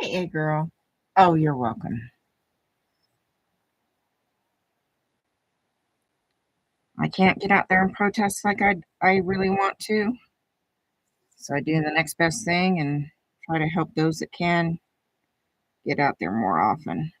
Hey, girl. Oh, you're welcome. I can't get out there and protest like I really want to, so I do the next best thing and try to help those that can get out there more often.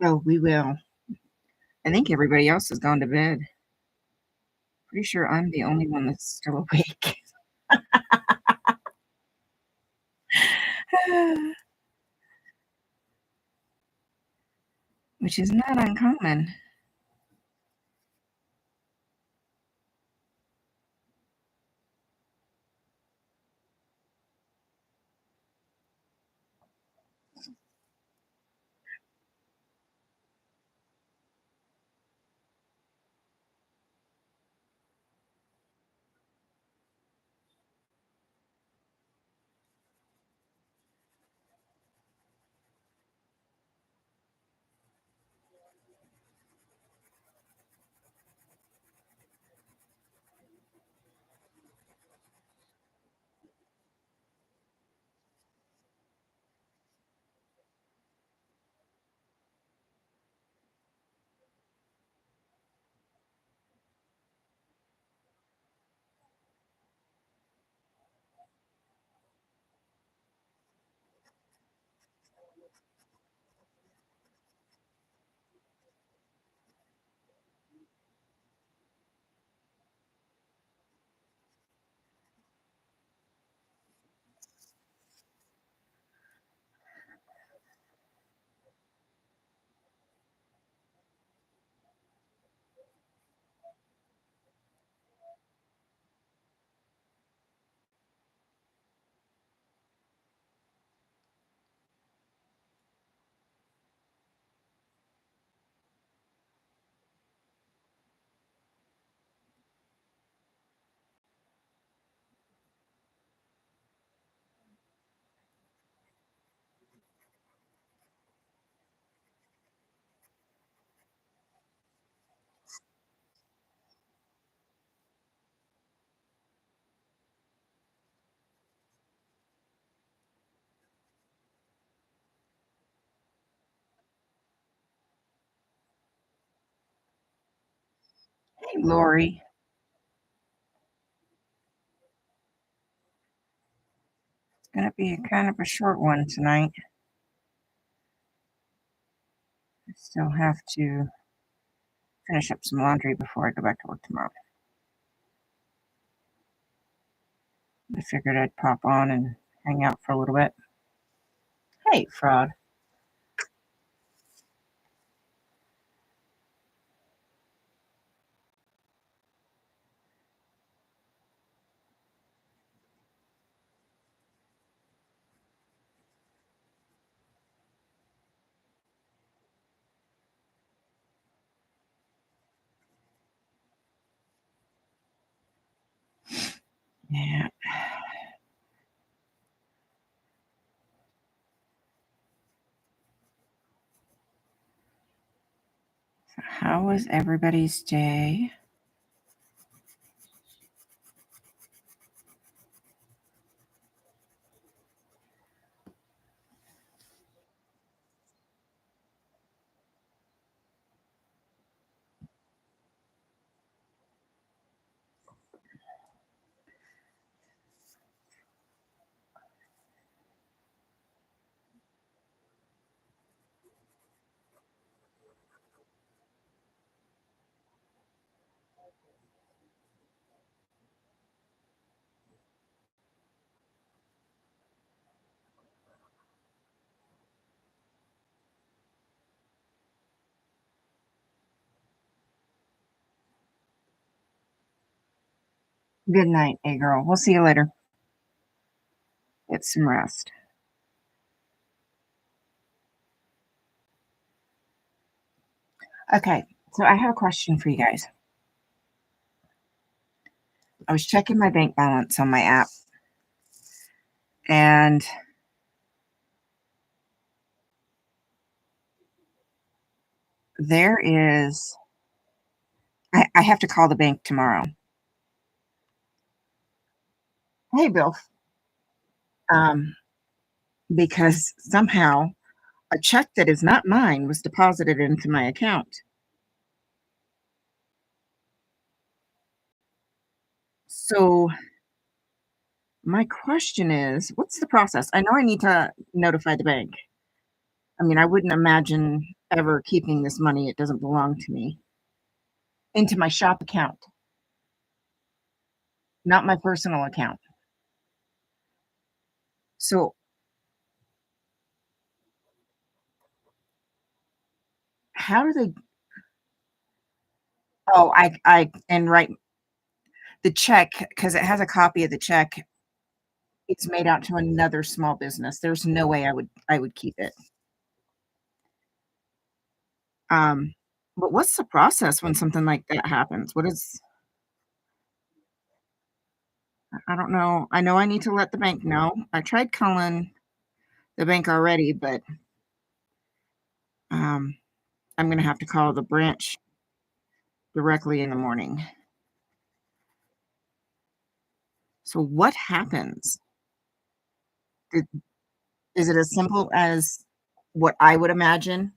Oh, we will. I think everybody else has gone to bed. Pretty sure I'm the only one that's still awake. Which is not uncommon. Hey, Lori. It's gonna be a kind of a short one tonight. I still have to finish up some laundry before I go back to work tomorrow. I figured I'd pop on and hang out for a little bit. Hey, fraud. Yeah. So how was everybody's day? Good night, A girl. We'll see you later. Get some rest. Okay, So I have a question for you guys. I was checking my bank balance on my app, and there is, I have to call the bank tomorrow. Hey, Bill. Um, because somehow a check that is not mine was deposited into my account. So my question is, what's the process? I know I need to notify the bank. I mean, I wouldn't imagine ever keeping this money. It doesn't belong to me into my shop account, not my personal account. So how do they? Oh, and right, the check, because it has a copy of the check. It's made out to another small business. There's no way I would keep it. Um, but what's the process when something like that happens? What is I don't know. I know I need to let the bank know. I tried calling the bank already, but um, I'm gonna have to call the branch directly in the morning. So what happens? Is is it as simple as what I would imagine?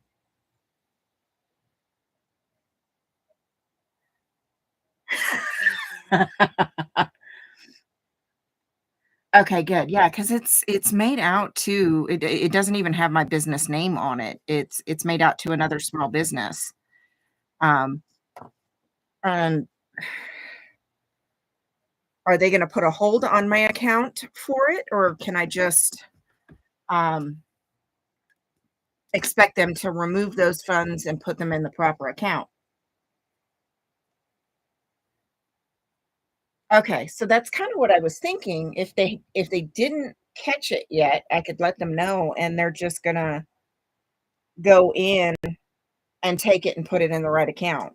Okay, good. Yeah, because it's made out to it doesn't even have my business name on it. It's made out to another small business. Um, and are they gonna put a hold on my account for it, or can I just, um, expect them to remove those funds and put them in the proper account? Okay, so that's kinda what I was thinking. If they didn't catch it yet, I could let them know, and they're just gonna go in and take it and put it in the right account.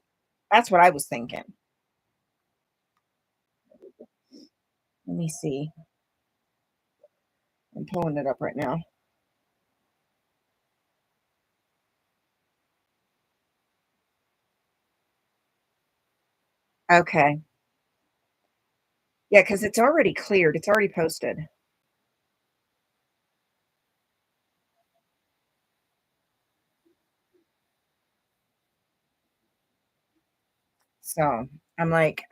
That's what I was thinking. Let me see. I'm pulling it up right now. Okay. Yeah, because it's already cleared. It's already posted. So, I'm like,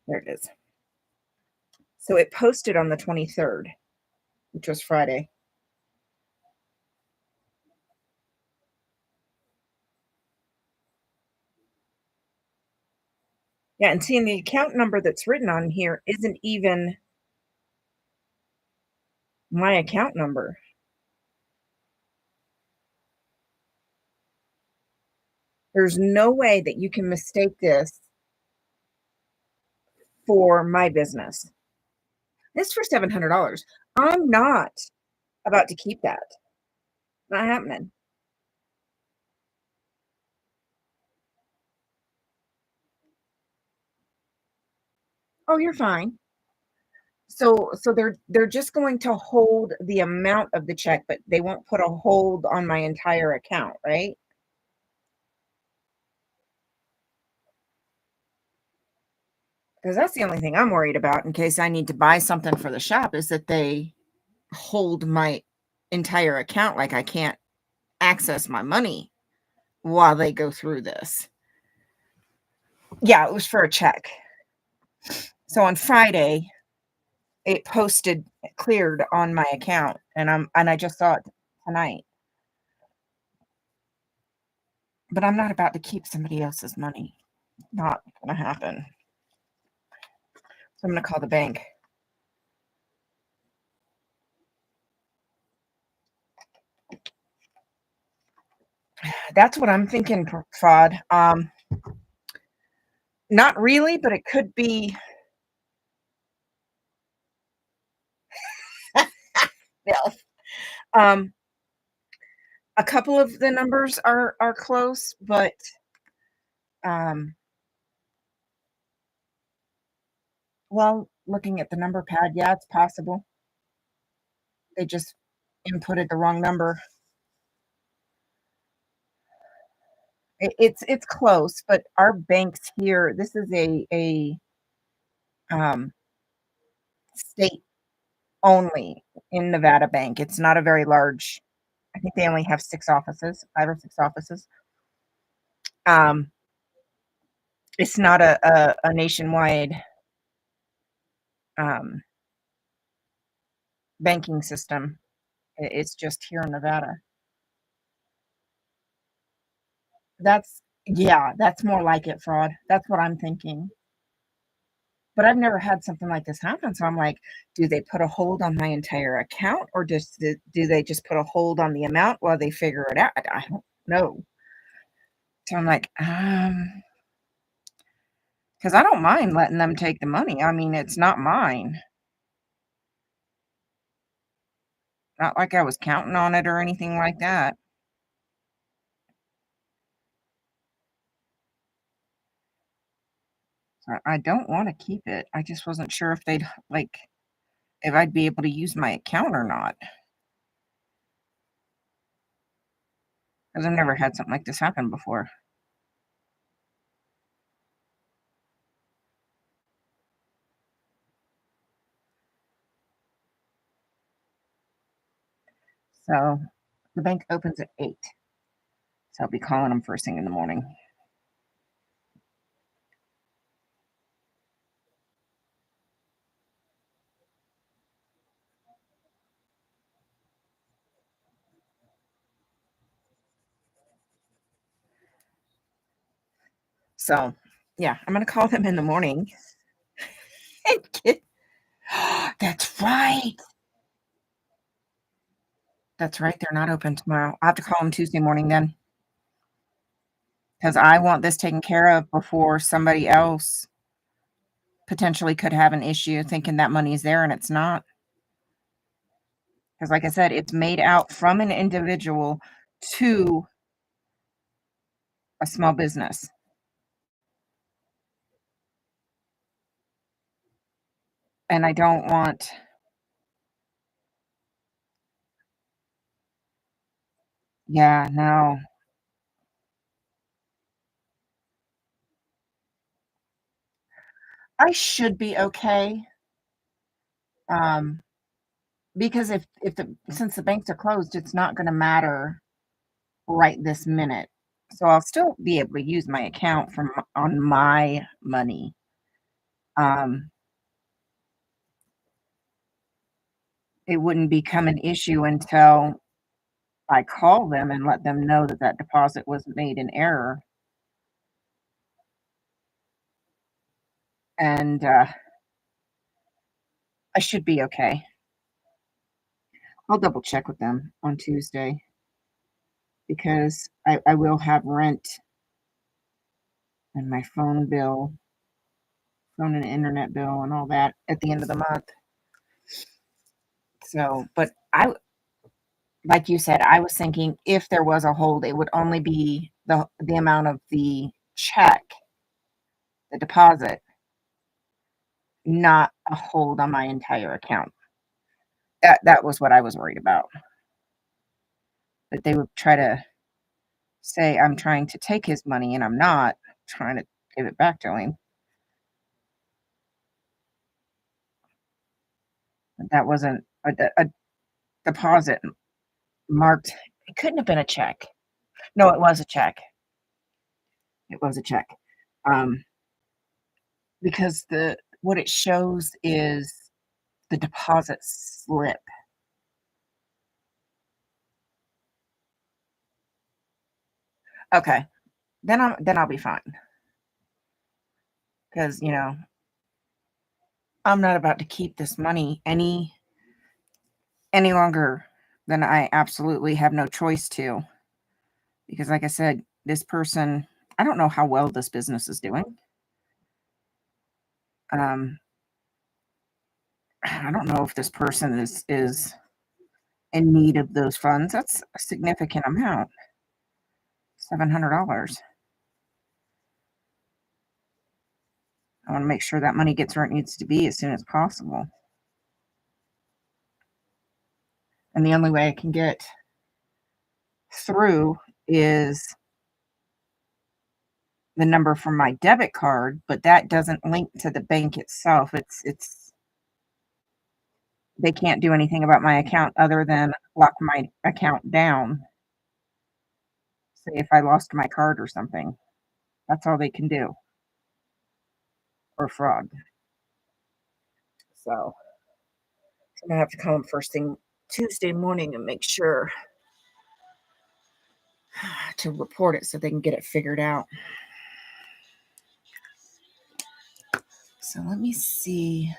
there it is. So it posted on the 23rd, which was Friday. Yeah, and seeing the account number that's written on here isn't even my account number. There's no way that you can mistake this for my business. It's for $700. I'm not about to keep that. Not happening. Oh, you're fine. So they're just going to hold the amount of the check, but they won't put a hold on my entire account, right? Because that's the only thing I'm worried about in case I need to buy something for the shop is that they hold my entire account, like I can't access my money while they go through this. Yeah, it was for a check. So on Friday, it posted cleared on my account, and I just saw it tonight. But I'm not about to keep somebody else's money. Not gonna happen. So I'm gonna call the bank. That's what I'm thinking, Prod. Not really, but it could be. Yeah. Um, A couple of the numbers are close, but, um, well, looking at the number pad, yeah, it's possible. They just inputted the wrong number. It's close, but our banks here, this is um, state only in Nevada bank. It's not a very large. I think they only have 6 offices, 5 or 6 offices. Um, it's not a nationwide, um, banking system. It's just here in Nevada. That's yeah, that's more like it, fraud. That's what I'm thinking. But I've never had something like this happen, so I'm like, do they put a hold on my entire account, or do they just put a hold on the amount while they figure it out? I don't know. So I'm like, 'cause I don't mind letting them take the money. I mean, it's not mine. Not like I was counting on it or anything like that. So I don't wanna keep it. I just wasn't sure if they'd like, if I'd be able to use my account or not, 'cause I've never had something like this happen before. So, the bank opens at 8, so I'll be calling them first thing in the morning. So, yeah, I'm gonna call them in the morning and get That's right. That's right, they're not open tomorrow. I'll have to call them Tuesday morning then, because I want this taken care of before somebody else potentially could have an issue thinking that money's there and it's not. Because, like I said, it's made out from an individual to a small business, and I don't want. Yeah, no. I should be okay, um, because if the since the banks are closed, it's not gonna matter right this minute. So I'll still be able to use my account from on my money. Um, it wouldn't become an issue until I call them and let them know that that deposit was made in error, and, I should be okay. I'll double check with them on Tuesday because I will have rent and my phone and internet bill and all that at the end of the month. So, but like you said, I was thinking if there was a hold, it would only be the amount of the check, the deposit, not a hold on my entire account. That was what I was worried about. That they would try to say I'm trying to take his money and I'm not trying to give it back to him. That wasn't a deposit marked. It couldn't have been a check. No, it was a check. It was a check. Um, because the what it shows is the deposit slip. Okay, then I'll be fine. Because I'm not about to keep this money any longer than I absolutely have no choice to. Because like I said, this person, I don't know how well this business is doing. Um, I don't know if this person is in need of those funds. That's a significant amount, $700. I wanna make sure that money gets where it needs to be as soon as possible, and the only way I can get through is the number from my debit card, but that doesn't link to the bank itself. It's they can't do anything about my account other than lock my account down, say if I lost my card or something. That's all they can do, or fraud. So, I'm gonna have to call them first thing Tuesday morning and make sure to report it so they can get it figured out. So let me see.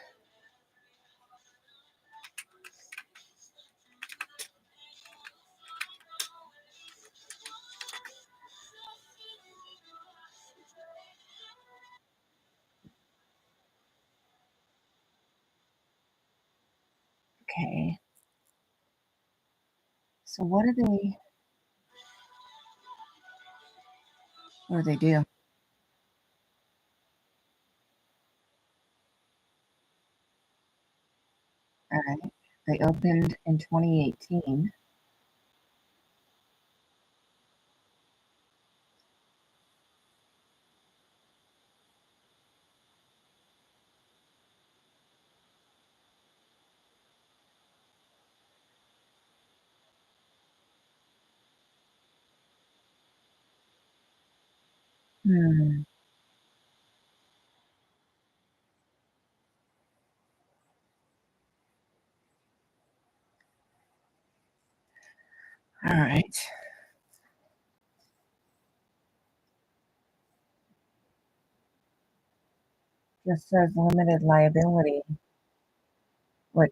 Okay. So what do they do? All right. They opened in 2018. Hmm. All right. Just says limited liability, which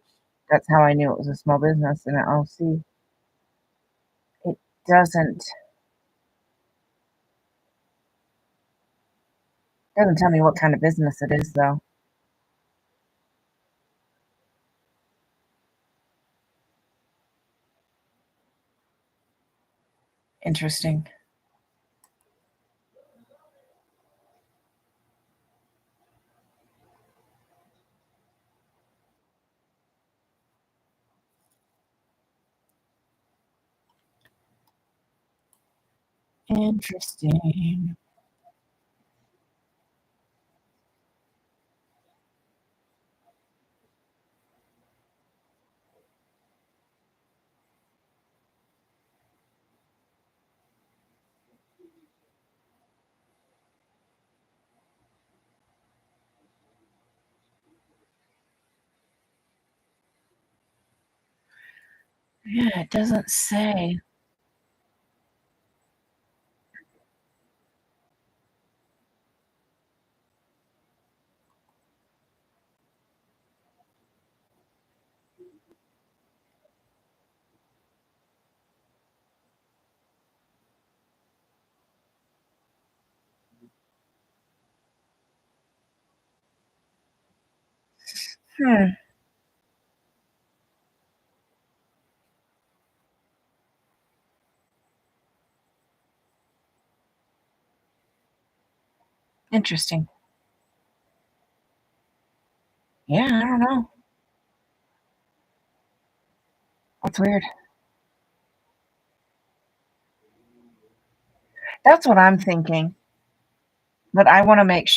that's how I knew it was a small business in an LLC. It doesn't tell me what kind of business it is though. Interesting. Interesting. Yeah, it doesn't say. Hmm. Interesting. Yeah, I don't know. That's weird. That's what I'm thinking. But I wanna make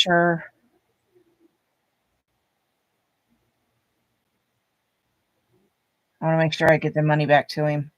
sure I get the money back to him.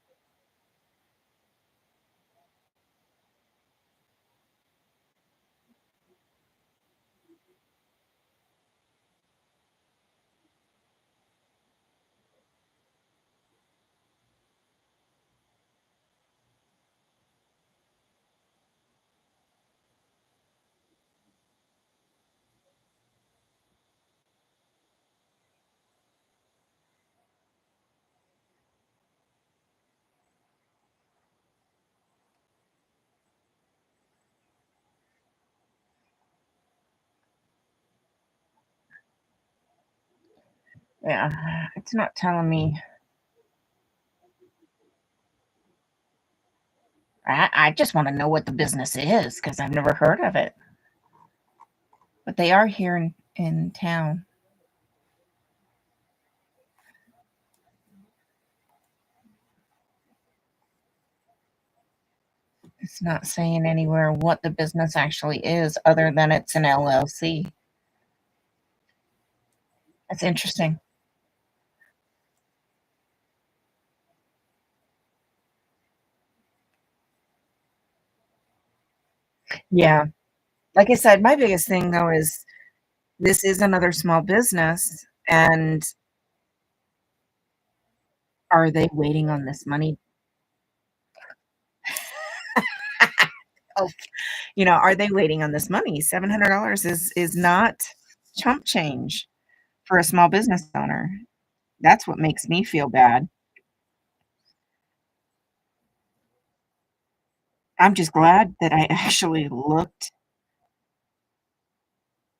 Yeah, it's not telling me I just wanna know what the business is because 'cause I've never heard of it, but they are here in town. It's not saying anywhere what the business actually is other than it's an LLC. That's interesting. Yeah. Like I said, my biggest thing, though, is this is another small business, and are they waiting on this money? Oh, are they waiting on this money? $700 is not chump change for a small business owner. That's what makes me feel bad. I'm just glad that I actually looked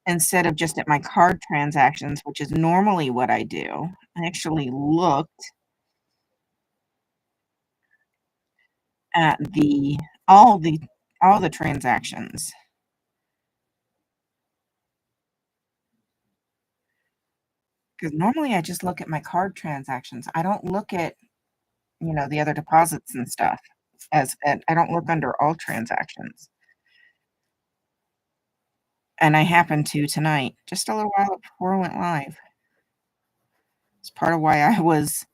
instead of just at my card transactions, which is normally what I do. I actually looked at all the all the transactions, because normally I just look at my card transactions. I don't look at, the other deposits and stuff and I don't look under all transactions. And I happened to tonight, just a little while before I went live. It's part of why I was,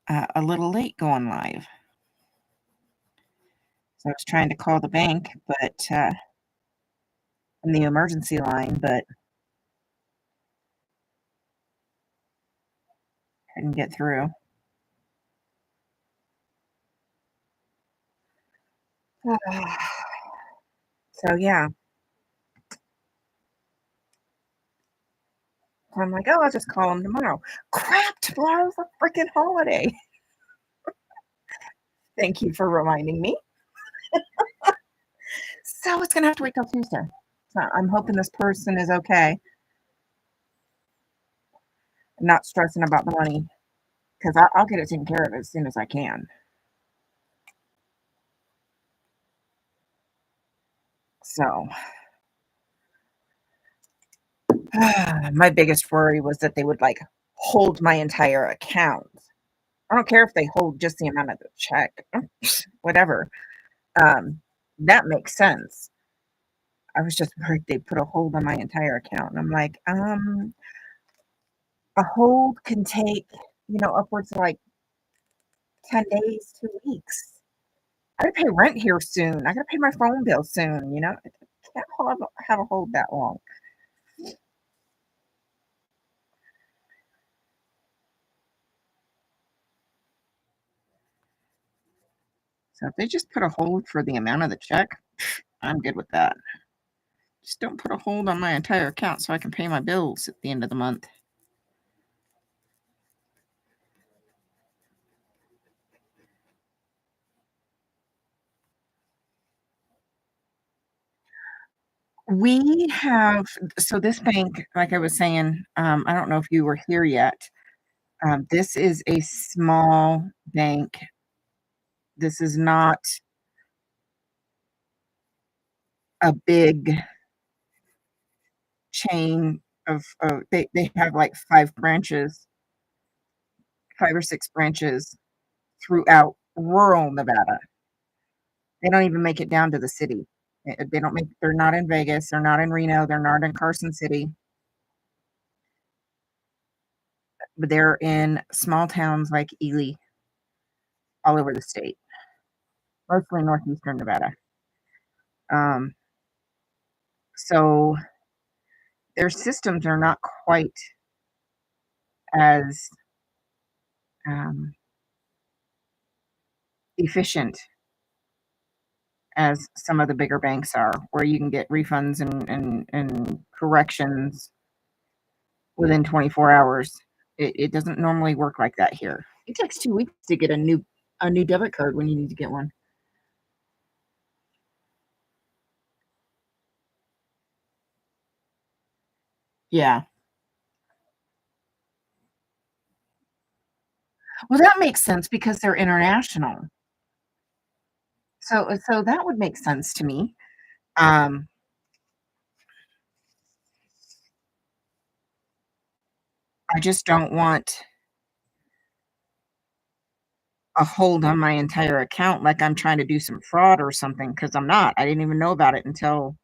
a little late going live. So I was trying to call the bank, but, in the emergency line, but couldn't get through. So, yeah. So I'm like, "Oh, I'll just call him tomorrow." Crap, tomorrow's a freaking holiday. Thank you for reminding me. So it's gonna have to wait till Tuesday. So I'm hoping this person is okay and not stressing about the money, 'cause I'll get it taken care of as soon as I can. So, my biggest worry was that they would, like, hold my entire account. I don't care if they hold just the amount of the check, whatever. Um, that makes sense. I was just worried they put a hold on my entire account, and I'm like, a hold can take, upwards of, like, 10 days, 2 weeks. I gotta pay rent here soon. I gotta pay my phone bill soon, I can't have a hold that long. So if they just put a hold for the amount of the check, I'm good with that. Just don't put a hold on my entire account so I can pay my bills at the end of the month. We have so this bank, like I was saying, I don't know if you were here yet. This is a small bank. This is not a big chain of they have like 5 or 6 branches throughout rural Nevada. They don't even make it down to the city. They don't make they're not in Vegas, they're not in Reno, they're not in Carson City, but they're in small towns like Ely all over the state, mostly northeastern Nevada. Um, so their systems are not quite as, um, efficient as some of the bigger banks are, where you can get refunds and corrections within 24 hours. It doesn't normally work like that here. It takes 2 weeks to get a new debit card when you need to get one. Yeah. Well, that makes sense because they're international. So that would make sense to me. Um, I just don't want a hold on my entire account like I'm trying to do some fraud or something, because 'cause I'm not. I didn't even know about it until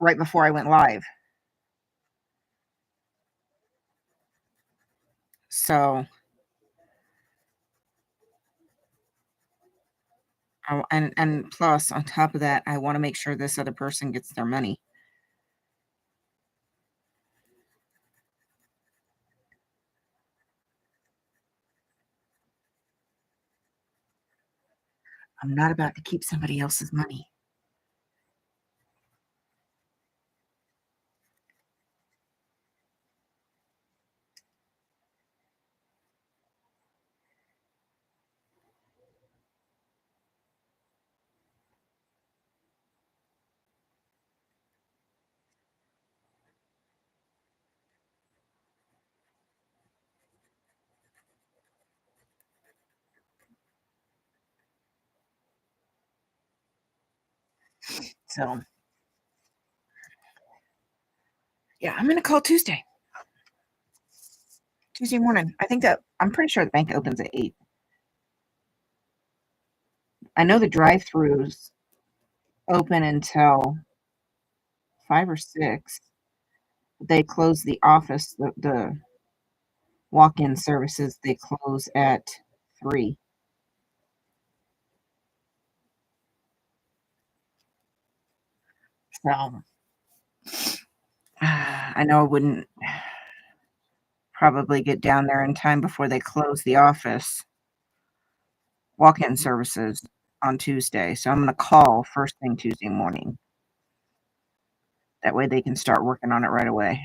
right before I went live. So, and plus, on top of that, I wanna make sure this other person gets their money. I'm not about to keep somebody else's money. So, yeah, I'm gonna call Tuesday morning. I'm pretty sure the bank opens at 8. I know the drive-throughs open until 5 or 6. They close the office, the walk-in services, they close at 3. So, I know I wouldn't probably get down there in time before they close the office walk-in services on Tuesday, so I'm gonna call first thing Tuesday morning. That way they can start working on it right away.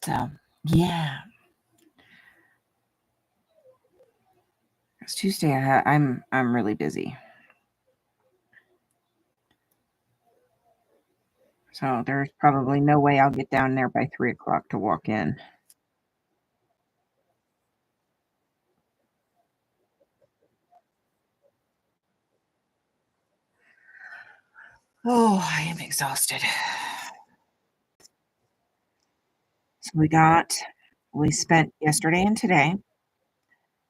So, yeah, it's Tuesday, I'm really busy. So, there's probably no way I'll get down there by 3 o'clock to walk in. Oh, I am exhausted. So we spent yesterday and today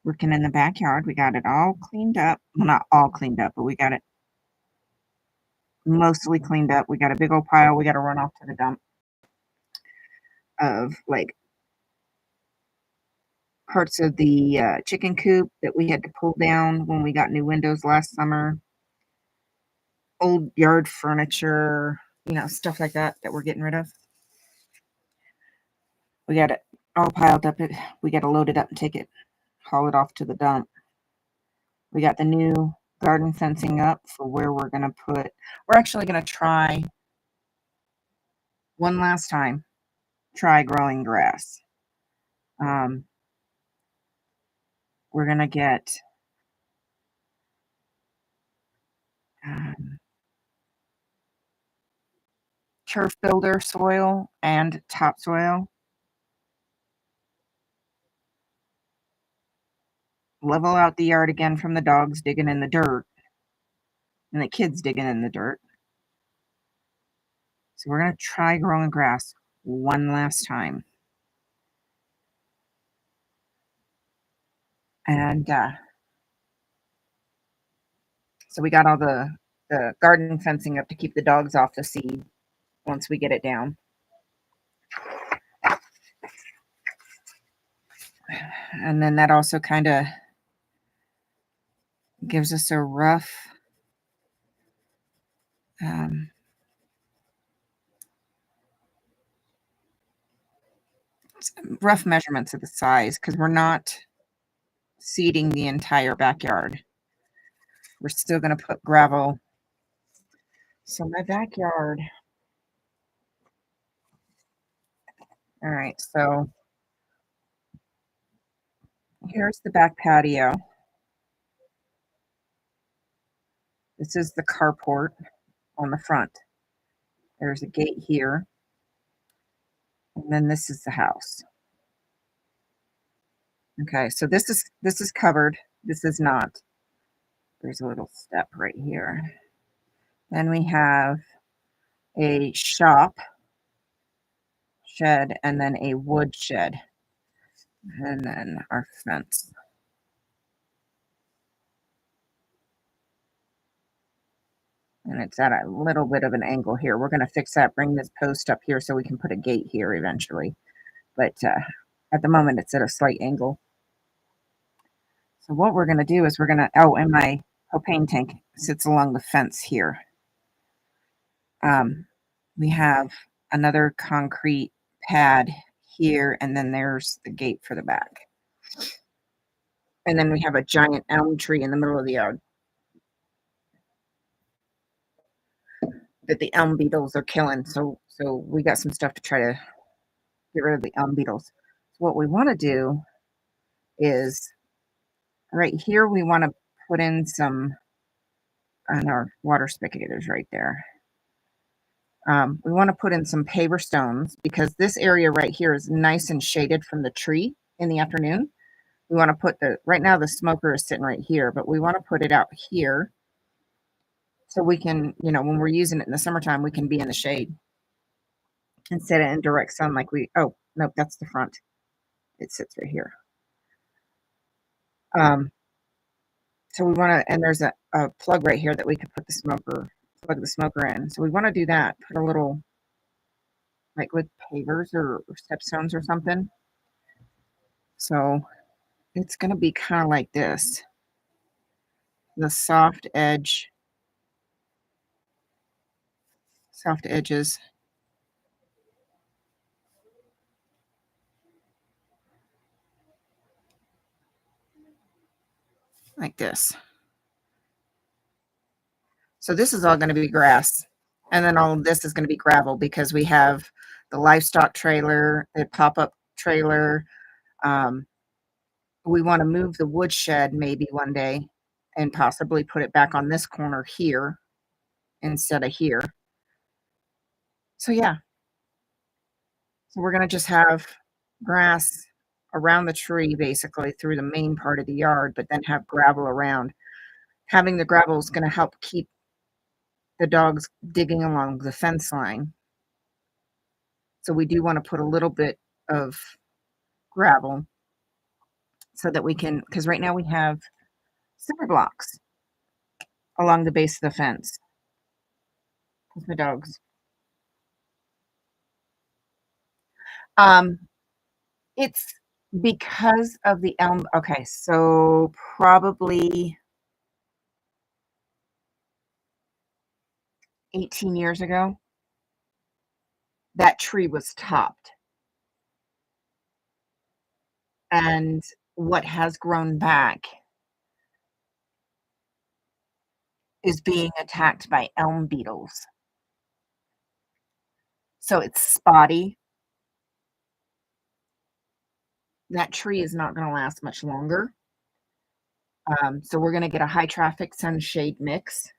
working in the backyard. We got it all cleaned up. Well, not all cleaned up, but we got it mostly cleaned up. We got a big old pile we gotta run off to the dump of, like, parts of the, chicken coop that we had to pull down when we got new windows last summer, old yard furniture, stuff like that that we're getting rid of. We got it all piled up. We gotta load it up and take it, haul it off to the dump. We got the new garden fencing up for where we're actually gonna try one last time, try growing grass. Um, we're gonna get, um, turf builder soil and topsoil, level out the yard again from the dogs digging in the dirt and the kids digging in the dirt. So we're gonna try growing grass one last time. And so we got all the garden fencing up to keep the dogs off the seed once we get it down. And then that also kind of gives us a um, rough measurements of the size because we're not seeding the entire backyard. We're still going to put gravel. So my backyard, all right, so Here's the back patio. This is the carport on the front. There's a gate here, and then this is the house. Okay, so this is covered. This is not. There's a little step right here. Then we have a shop shed and then a wood shed, and then our fence. And it's at a little bit of an angle here. We're going to fix that, bring this post up here so we can put a gate here eventually. But at the moment, it's at a slight angle. So what we're going to do is we're going to, oh, and my propane tank sits along the fence here. We have another concrete pad here, and then there's the gate for the back. And then we have a giant elm tree in the middle of the yard that the elm beetles are killing. So we got some stuff to try to get rid of the elm beetles. So what we want to do is right here, we want to put in some, and our water spigot is right there. We want to put in some paver stones because this area right here is nice and shaded from the tree in the afternoon. We want to put right now the smoker is sitting right here, but we want to put it out here so we can, when we're using it in the summertime, we can be in the shade instead of in direct sun like oh, nope, that's the front. It sits right here. So we want to, and there's a plug right here that we could plug the smoker in. So we want to do that, put a little, like with pavers or stepstones or something. So it's going to be kind of like this. The soft edges like this. So this is all going to be grass, and then all of this is going to be gravel because we have the livestock trailer, the pop-up trailer. We want to move the wood shed maybe one day and possibly put it back on this corner here instead of here. So yeah. So we're going to just have grass around the tree basically through the main part of the yard, but then have gravel around. Having the gravel is going to help keep the dogs digging along the fence line. So we do want to put a little bit of gravel so that we can, because right now we have cinder blocks along the base of the fence with the dogs. It's because of the elm. Okay, so probably 18 years ago, that tree was topped. And what has grown back is being attacked by elm beetles. So it's spotty. That tree is not going to last much longer. So we're going to get a high traffic sunshade mix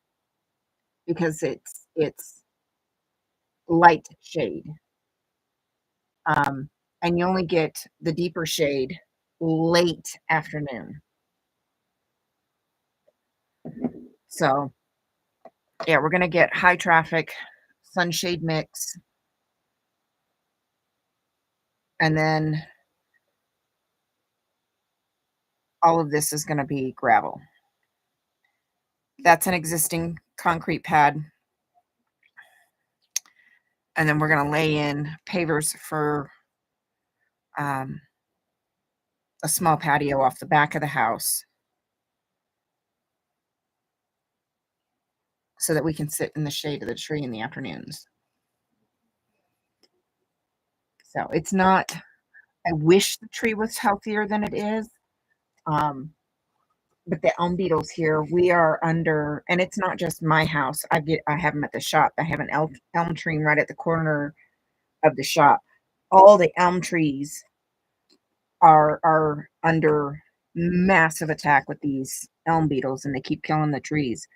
because it's light shade. And you only get the deeper shade late afternoon. So yeah, we're going to get high traffic sunshade mix. And then all of this is going to be gravel. That's an existing concrete pad. And then we're going to lay in pavers for a small patio off the back of the house so that we can sit in the shade of the tree in the afternoons. So it's not, I wish the tree was healthier than it is. But the elm beetles here, we are under, and it's not just my house. I have them at the shop. I have an elm tree right at the corner of the shop. All the elm trees are under massive attack with these elm beetles, and they keep killing the trees.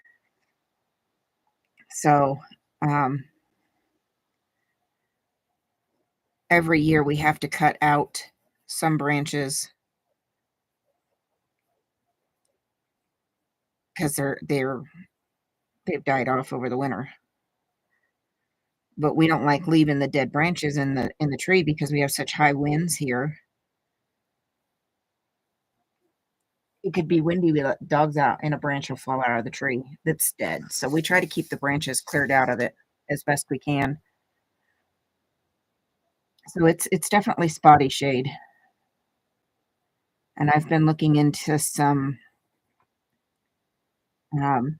So, um, every year we have to cut out some branches because they've died off over the winter. But we don't like leaving the dead branches in the tree because we have such high winds here. It could be windy, we let dogs out, and a branch will fall out of the tree that's dead. So we try to keep the branches cleared out of it as best we can. So it's definitely spotty shade, and I've been looking into some, um,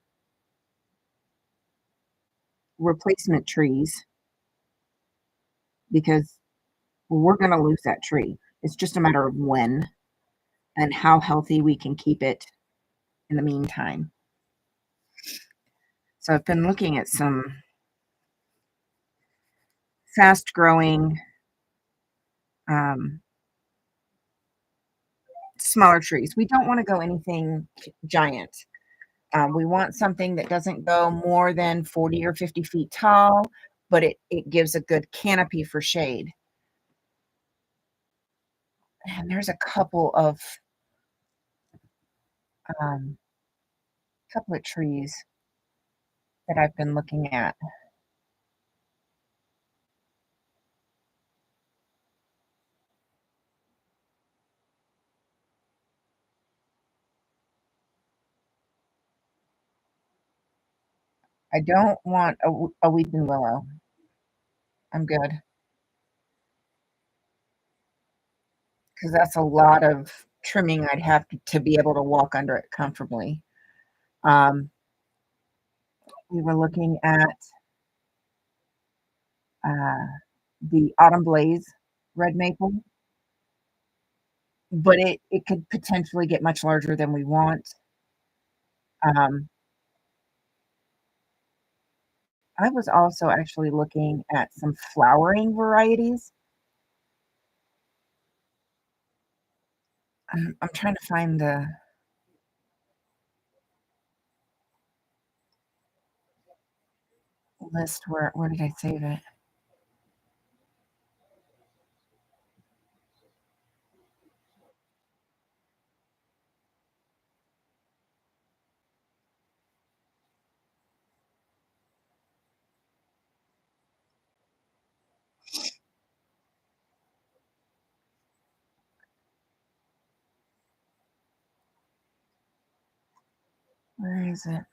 replacement trees because we're gonna lose that tree. It's just a matter of when and how healthy we can keep it in the meantime. So I've been looking at some fast growing, um, smaller trees. We don't want to go anything giant. We want something that doesn't go more than 40 or 50 feet tall, but it gives a good canopy for shade. And there's a um, couple of trees that I've been looking at. I don't want a weeping willow. I'm good because that's a lot of trimming I'd have to be able to walk under it comfortably. Um, we were looking at uh, the autumn blaze red maple, but it could potentially get much larger than we want. Um, I was also actually looking at some flowering varieties. I'm trying to find the list. Where did I save it? Where is it?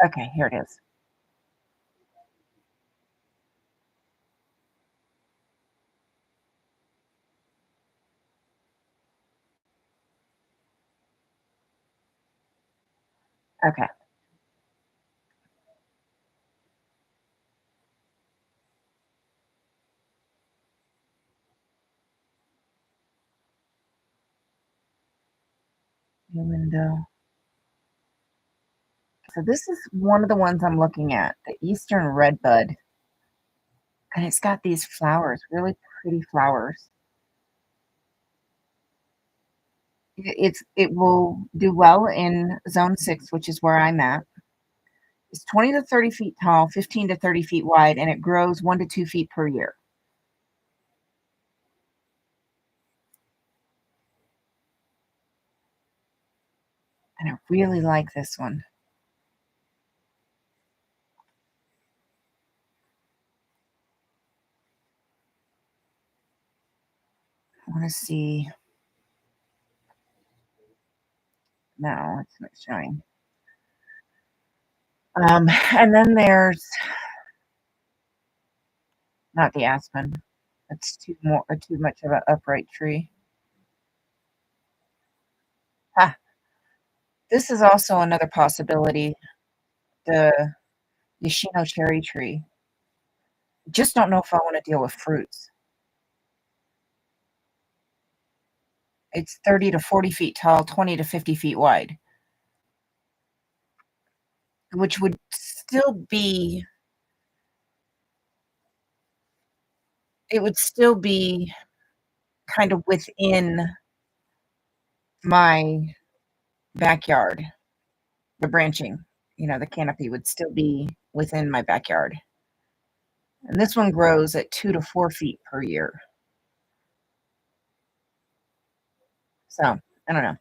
Okay, here it is. Okay, the window. So this is one of the ones I'm looking at, the Eastern Redbud, and it's got these flowers, really pretty flowers. It will do well in zone 6, which is where I'm at. It's 20 to 30 feet tall, 15 to 30 feet wide, and it grows 1 to 2 feet per year. And I really like this one. I want to see. No, it's not showing. And then there's not the aspen. It's too much of an upright tree. Ah, this is also another possibility. The Yoshino cherry tree. Just don't know if I want to deal with fruits. It's 30 to 40 feet tall, 20 to 50 feet wide, which would still be it would still be kind of within my backyard. The branching, the canopy would still be within my backyard. And this one grows at 2 to 4 feet per year. So, I don't know.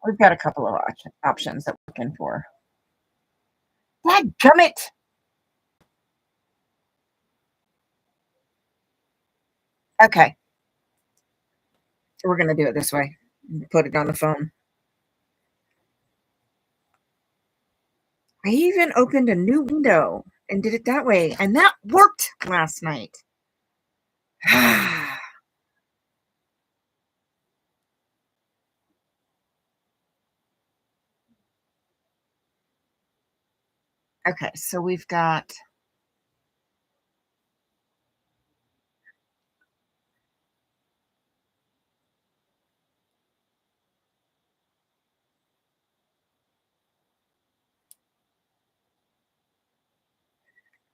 We've got a couple of options that we're looking for. Dadgummit! Okay, so we're gonna do it this way. Put it on the phone. I even opened a new window and did it that way, and that worked last night. Okay, so we've got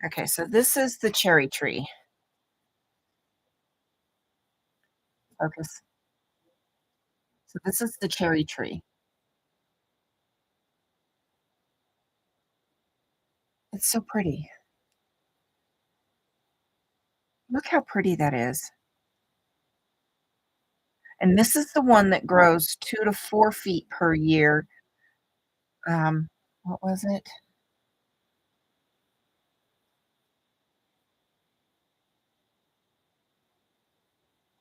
okay, so this is the cherry tree. Focus. So this is the cherry tree. It's so pretty. Look how pretty that is. And this is the one that grows 2 to 4 feet per year. What was it?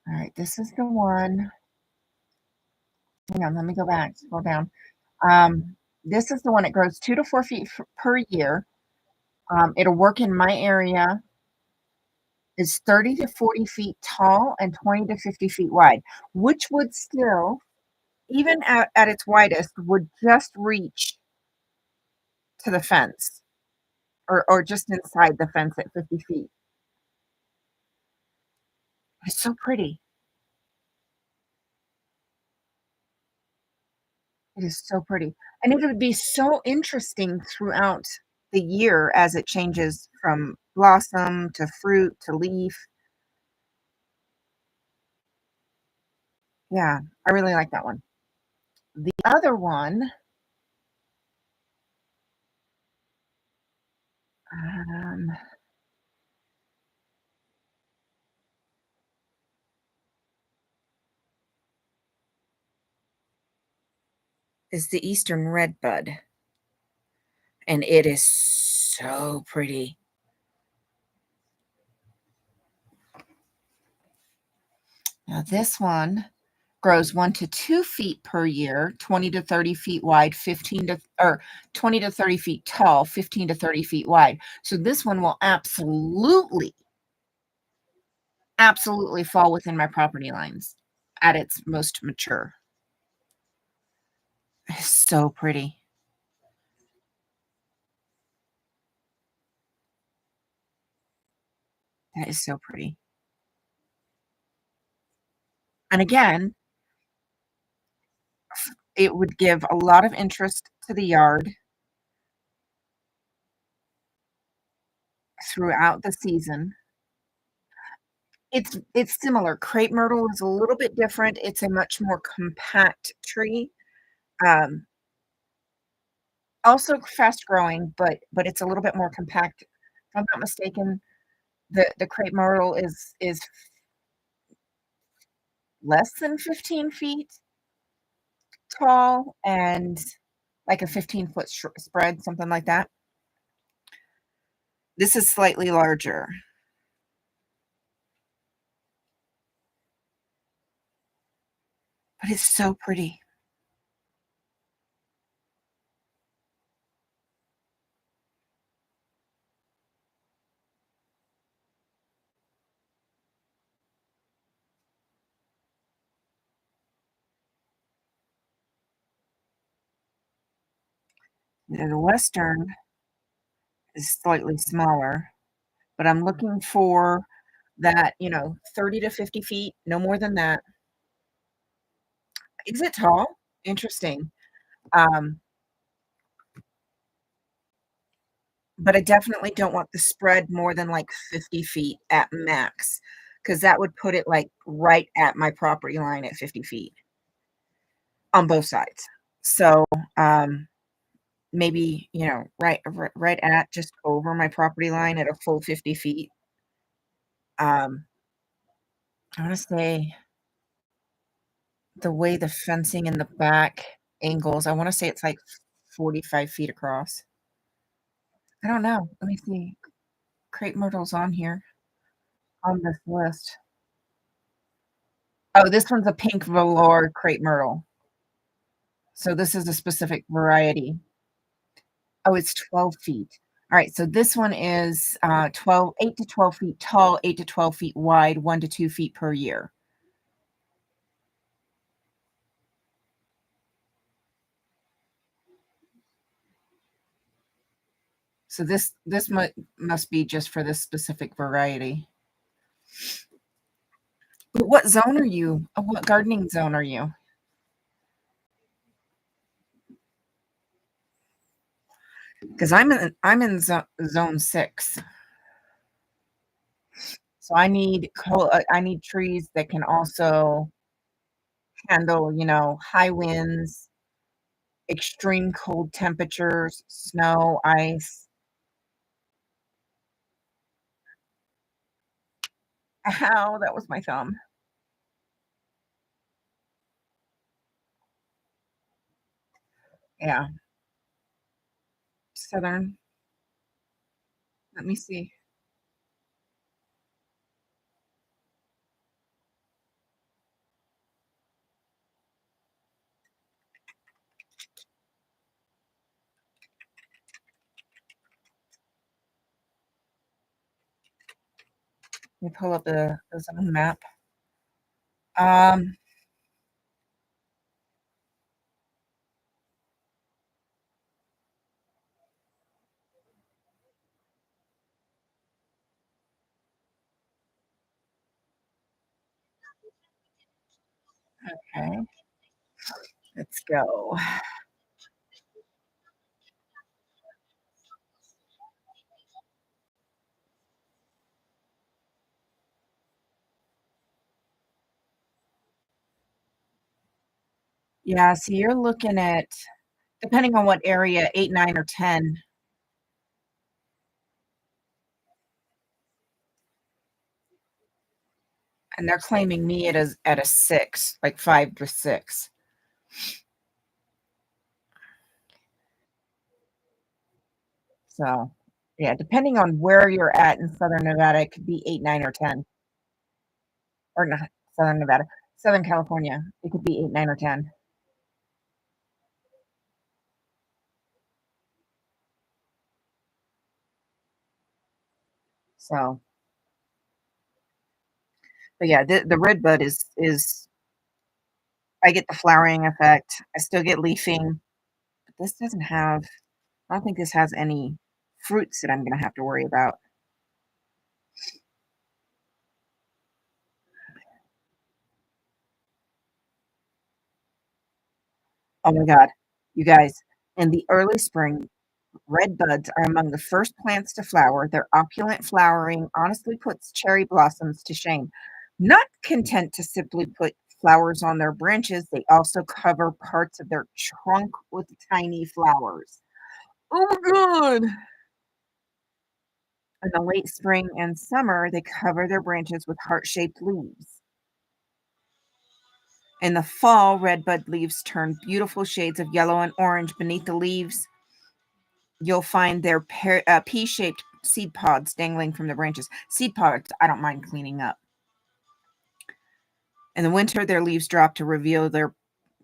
Alright, this is the one. Hang on, let me go back, scroll down. This is the one that grows 2 to 4 feet per year. It'll work in my area. Is 30 to 40 feet tall and 20 to 50 feet wide, which would still, even at its widest, would just reach to the fence or just inside the fence at 50 feet. It's so pretty. It is so pretty, and it would be so interesting throughout the year as it changes from blossom to fruit to leaf. Yeah, I really like that one. The other one, um, is the eastern redbud, and it is so pretty. Now this one grows 1 to 2 feet per year, 20 to 30 feet wide, 15 to or 20 to 30 feet tall, 15 to 30 feet wide. So this one will absolutely fall within my property lines at its most mature. It's so pretty. That is so pretty. And again, it would give a lot of interest to the yard throughout the season. It's similar. Crepe myrtle is a little bit different. It's a much more compact tree. Um, Also fast growing, but it's a little bit more compact. If I'm not mistaken, the crepe myrtle is less than 15 feet tall and like a 15-foot spread, something like that. This is slightly larger, but it's so pretty. The western is slightly smaller, but I'm looking for that, 30 to 50 feet, no more than that. Is it tall? Interesting. Um, but I definitely don't want the spread more than, like, 50 feet at max, because that would put it, like, right at my property line at 50 feet on both sides. So, um, maybe, right at just over my property line at a full 50 feet. Um, I wanna say the way the fencing in the back angles, I wanna say it's, like, 45 feet across. I don't know. Let me see. Crepe myrtle's on here, on this list. Oh, this one's a pink velour crepe myrtle. So this is a specific variety. Oh, it's 12 feet. Alright, so this one is, 12 8 to 12 feet tall, 8 to 12 feet wide, 1 to 2 feet per year. So this must be just for this specific variety. But what zone are you? What gardening zone are you? 'Cause I'm in zone 6. So I need trees that can also handle, high winds, extreme cold temperatures, snow, ice. Ow, that was my thumb. Yeah, southern. Let me see. Let me pull up the zone map. Um, okay, let's go. Yeah, so you're looking at, depending on what area, 8, 9, or 10, and they're claiming me at a 6, like 5 to 6. So, yeah, depending on where you're at in Southern Nevada, it could be 8, 9, or 10. Or not Southern Nevada, Southern California, it could be 8, 9, or 10. So, but yeah, the red bud is I get the flowering effect, I still get leafing, but this doesn't have I don't think this has any fruits that I'm gonna have to worry about. Oh my god. You guys, in the early spring, red buds are among the first plants to flower. Their opulent flowering honestly puts cherry blossoms to shame. Not content to simply put flowers on their branches, they also cover parts of their trunk with tiny flowers. Oh my god. In the late spring and summer, they cover their branches with heart-shaped leaves. In the fall, redbud leaves turn beautiful shades of yellow and orange. Beneath the leaves, you'll find their pea-shaped seed pods dangling from the branches. Seed pods, I don't mind cleaning up. In the winter, their leaves drop to reveal their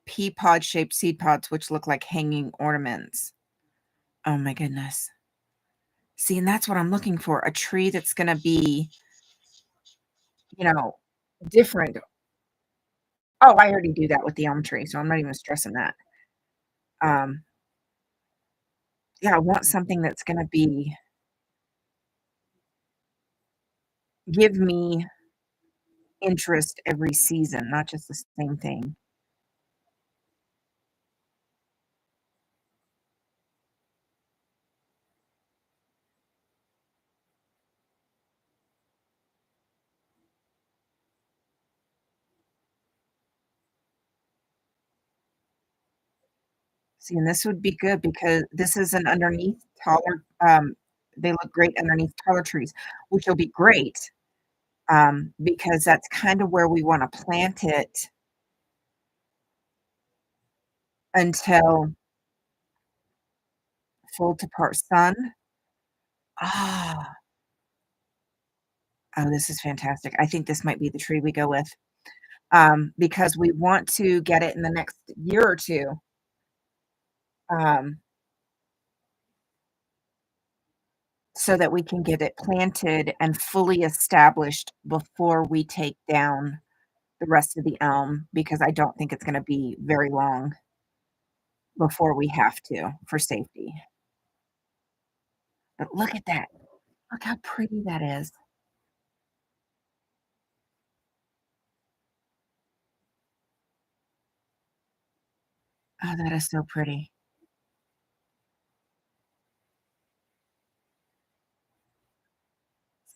pea pod-shaped seed pods, which look like hanging ornaments. Oh my goodness. See, and that's what I'm looking for, a tree that's gonna be, you know, different. Oh, I already do that with the elm tree, so I'm not even stressing that. Um, yeah, I want something that's gonna be give me interest every season, not just the same thing. See, and this would be good because this is an underneath taller, they look great underneath taller trees, which will be great, because that's kind of where we wanna plant it until full to part sun. Ah, oh, this is fantastic. I think this might be the tree we go with, because we want to get it in the next year or 2, um, so that we can get it planted and fully established before we take down the rest of the elm, because I don't think it's gonna be very long before we have to for safety. But look at that. Look how pretty that is. Oh, that is so pretty.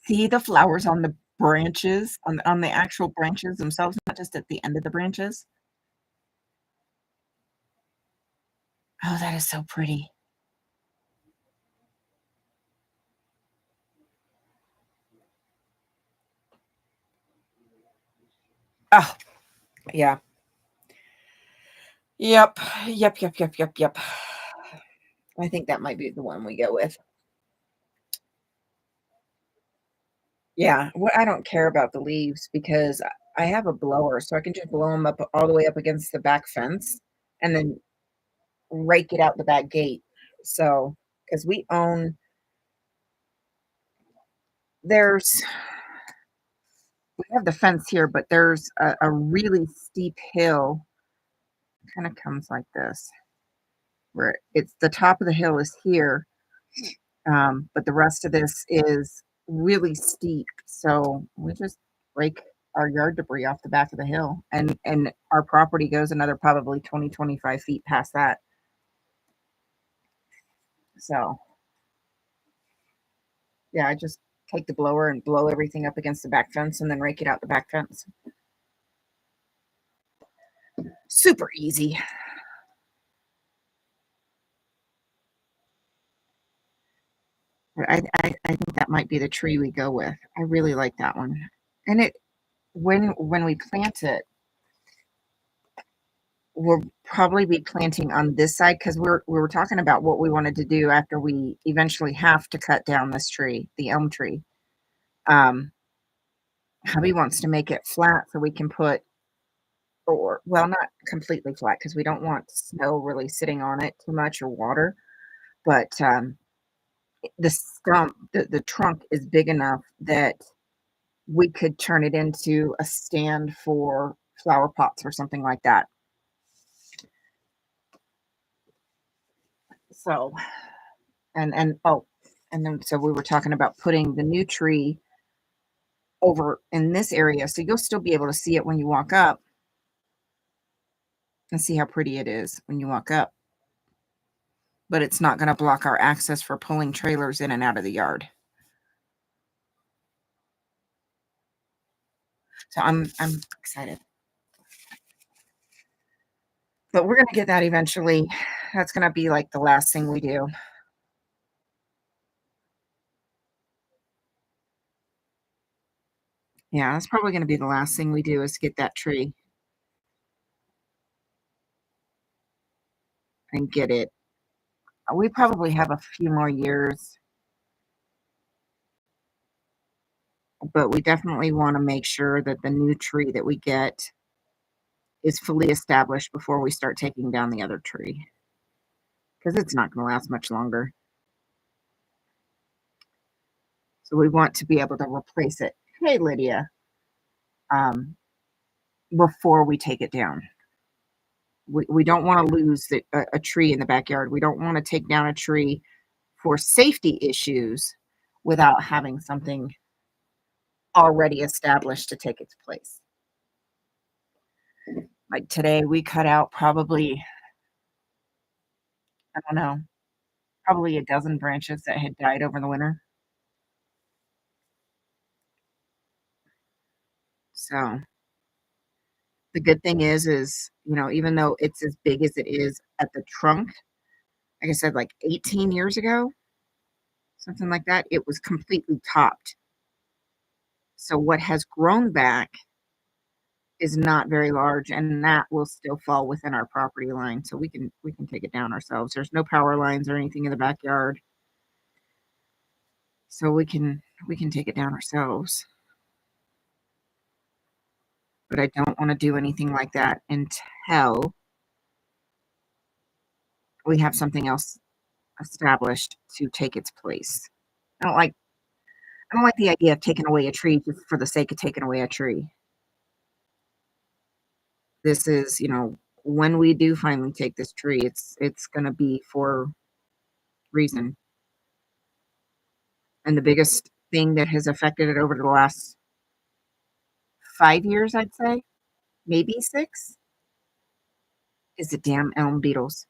See the flowers on the branches, on the actual branches themselves, not just at the end of the branches? Oh, that is so pretty. Oh, yeah. Yep. Yep, yep, yep, yep, yep. I think that might be the one we go with. Yeah, well, I don't care about the leaves because I have a blower, so I can just blow them up all the way up against the back fence and then rake it out the back gate. So, because there's we have the fence here, but there's a really steep hill, kind of comes like this, where it's the top of the hill is here, but the rest of this is really steep. So we just rake our yard debris off the back of the hill, and our property goes another probably 20, 25 feet past that. So yeah, I just take the blower and blow everything up against the back fence and then rake it out the back fence. Super easy. I think that might be the tree we go with. I really like that one. And it when we plant it, we'll probably be planting on this side because we were talking about what we wanted to do after we eventually have to cut down this tree, the elm tree. Um, hubby wants to make it flat so we can put, or well, not completely flat because we don't want snow really sitting on it too much or water, but the stump, the trunk is big enough that we could turn it into a stand for flower pots or something like that. So, oh, and then so we were talking about putting the new tree over in this area, so you'll still be able to see it when you walk up and see how pretty it is when you walk up, but it's not gonna block our access for pulling trailers in and out of the yard. So I'm excited. But we're gonna get that eventually. That's gonna be, like, the last thing we do. Yeah, that's probably gonna be the last thing we do is get that tree and get it. We probably have a few more years, but we definitely wanna make sure that the new tree that we get is fully established before we start taking down the other tree, because it's not gonna last much longer. So we want to be able to replace it. Hey, Lydia, um, before we take it down. We don't wanna lose a tree in the backyard. We don't wanna take down a tree for safety issues without having something already established to take its place. Like today, we cut out probably, I don't know, probably a dozen branches that had died over the winter. So The good thing is, even though it's as big as it is at the trunk, like I said, like 18 years ago, something like that, it was completely topped. So what has grown back is not very large, and that will still fall within our property line, so we can take it down ourselves. There's no power lines or anything in the backyard, so we can take it down ourselves. But I don't wanna do anything like that until we have something else established to take its place. I don't like I don't like the idea of taking away a tree just for the sake of taking away a tree. This is, when we do finally take this tree, it's gonna be for reason. And the biggest thing that has affected it over the last 5 years, I'd say, maybe 6, is the damn elm beetles.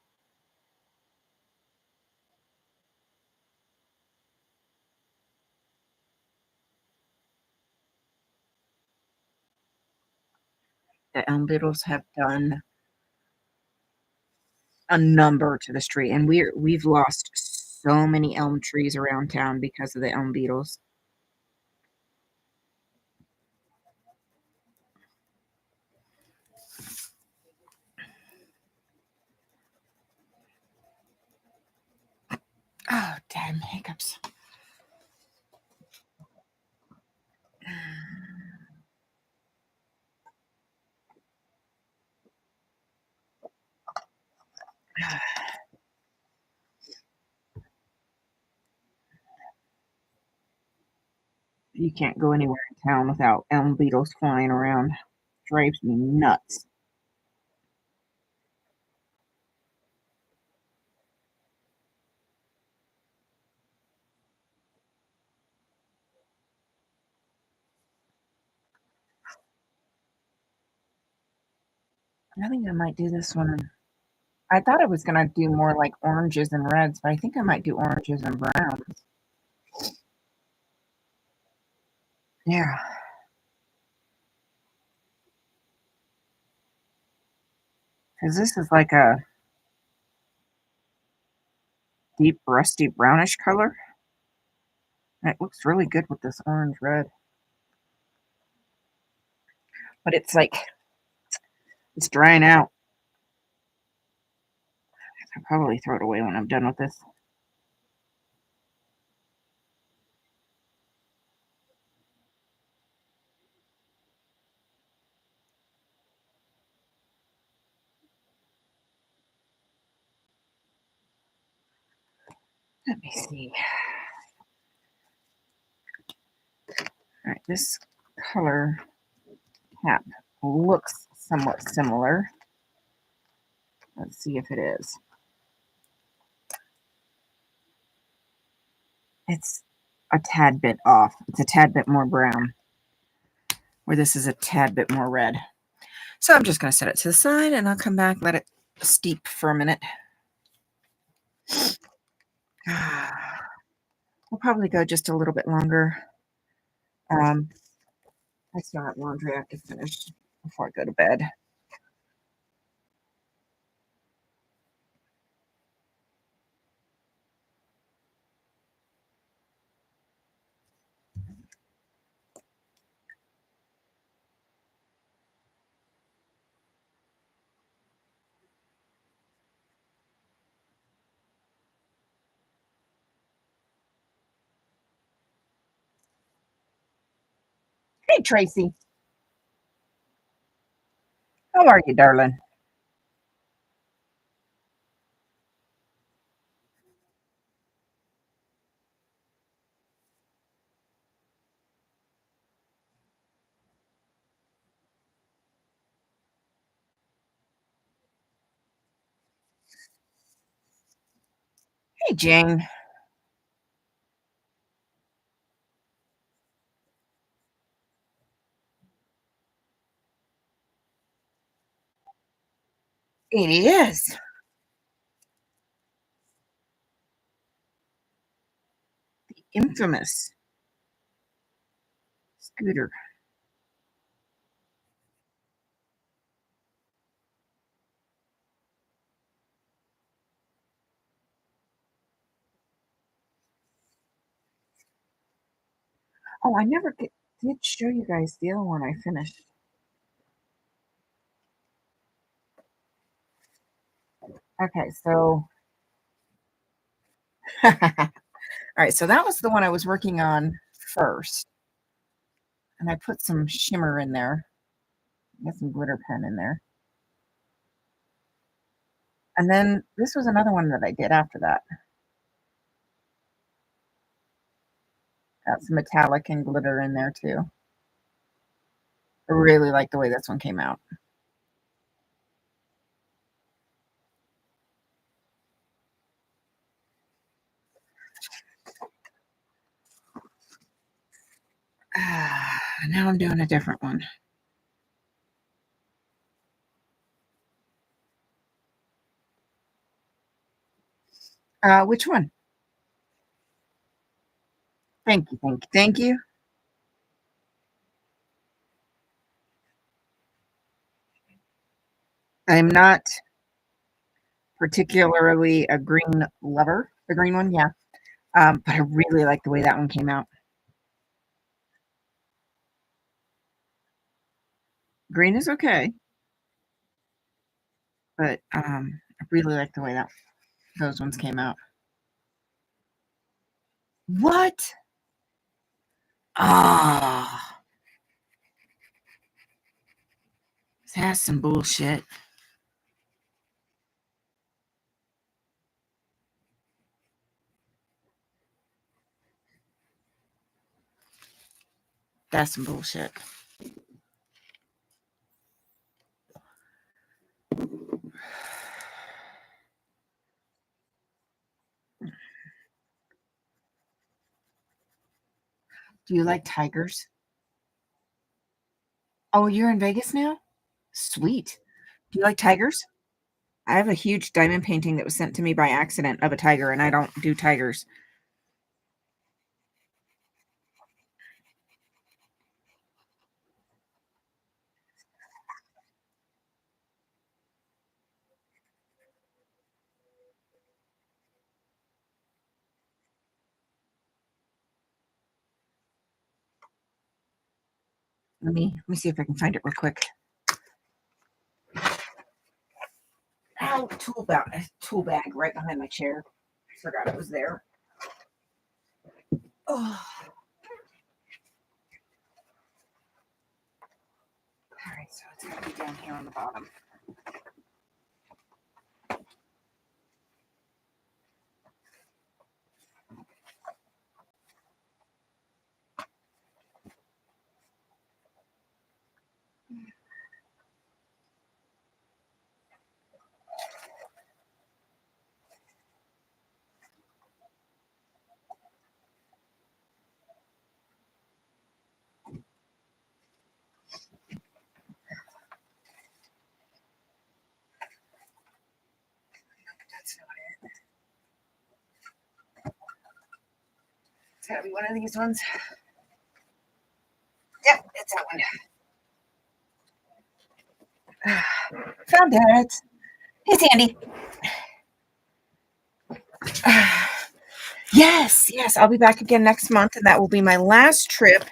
The elm beetles have done a number to this tree, and we've lost so many elm trees around town because of the elm beetles. Oh, damn hiccups. You can't go anywhere in town without elm beetles flying around. Drives me nuts. I think I might do this one. I thought I was gonna do more like oranges and reds, but I think I might do oranges and browns. Yeah, because this is like a deep rusty brownish color. And it looks really good with this orange red, but it's like it's drying out. I'll probably throw it away when I'm done with this. Let me see. All right, this color cap looks somewhat similar. Let's see if it is. It's a tad bit off. It's a tad bit more brown, where this is a tad bit more red. So I'm just going to set it to the side and I'll come back, let it steep for a minute. We'll probably go just a little bit longer. Um, I still have laundry I have to finish before I go to bed. Hey, Tracy. How are you, darling? Hey, Jane. It is. Infamous scooter. Oh, I never did show you guys the other one I finished. Okay, so alright, so that was the one I was working on first, and I put some shimmer in there. Got some glitter pen in there. And then this was another one that I did after that. Got some metallic and glitter in there too. I really like the way this one came out. Now I'm doing a different one. Which one? Thank you, thank you, thank you. I'm not particularly a green lover. The green one, yeah. But I really like the way that one came out. Green is okay, but I really like the way that those ones came out. What? Ah, that's some bullshit. That's some bullshit. Do you like tigers? Oh, you're in Vegas now? Sweet. Do you like tigers? I have a huge diamond painting that was sent to me by accident of a tiger, and I don't do tigers. Let me see if I can find it real quick. Oh, tool bag right behind my chair. I forgot it was there. Oh, all right, so it's gonna be down here on the bottom. That's not it. It's gotta be one of these ones. Yep, it's that one. Found it. Hey, Sandy. Yes, yes, I'll be back again next month, and that will be my last trip.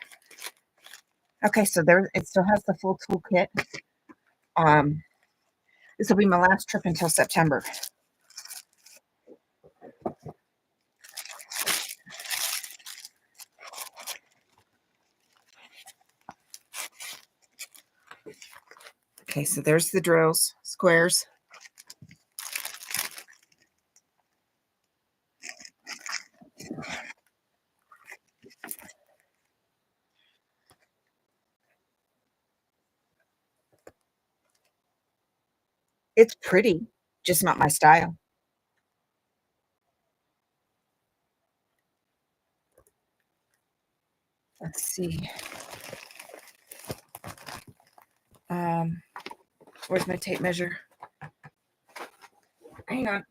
Okay, so there it still has the full toolkit. Um, this will be my last trip until September. Okay, so there's the drills, squares. It's pretty, just not my style. Let's see. Um, where's my tape measure? Hang on.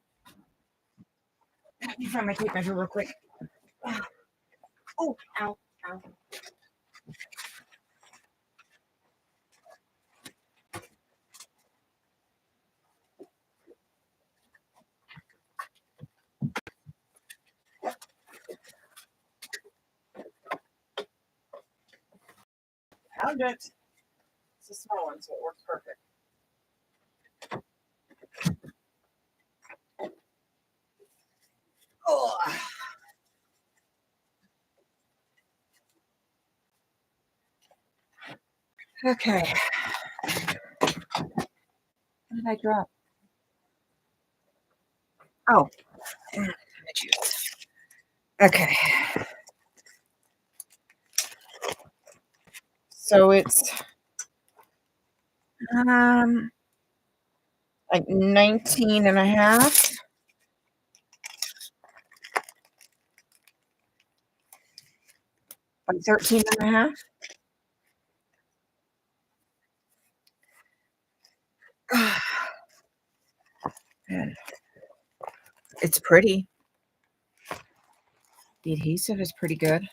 Let me find my tape measure real quick. Oh, ow, ow. found it. It's a small one, so it works perfect. Oh. Okay. What did I drop? Oh. Okay. So it's like 19 and a half. By 13 and a half. And it's pretty. The adhesive is pretty good.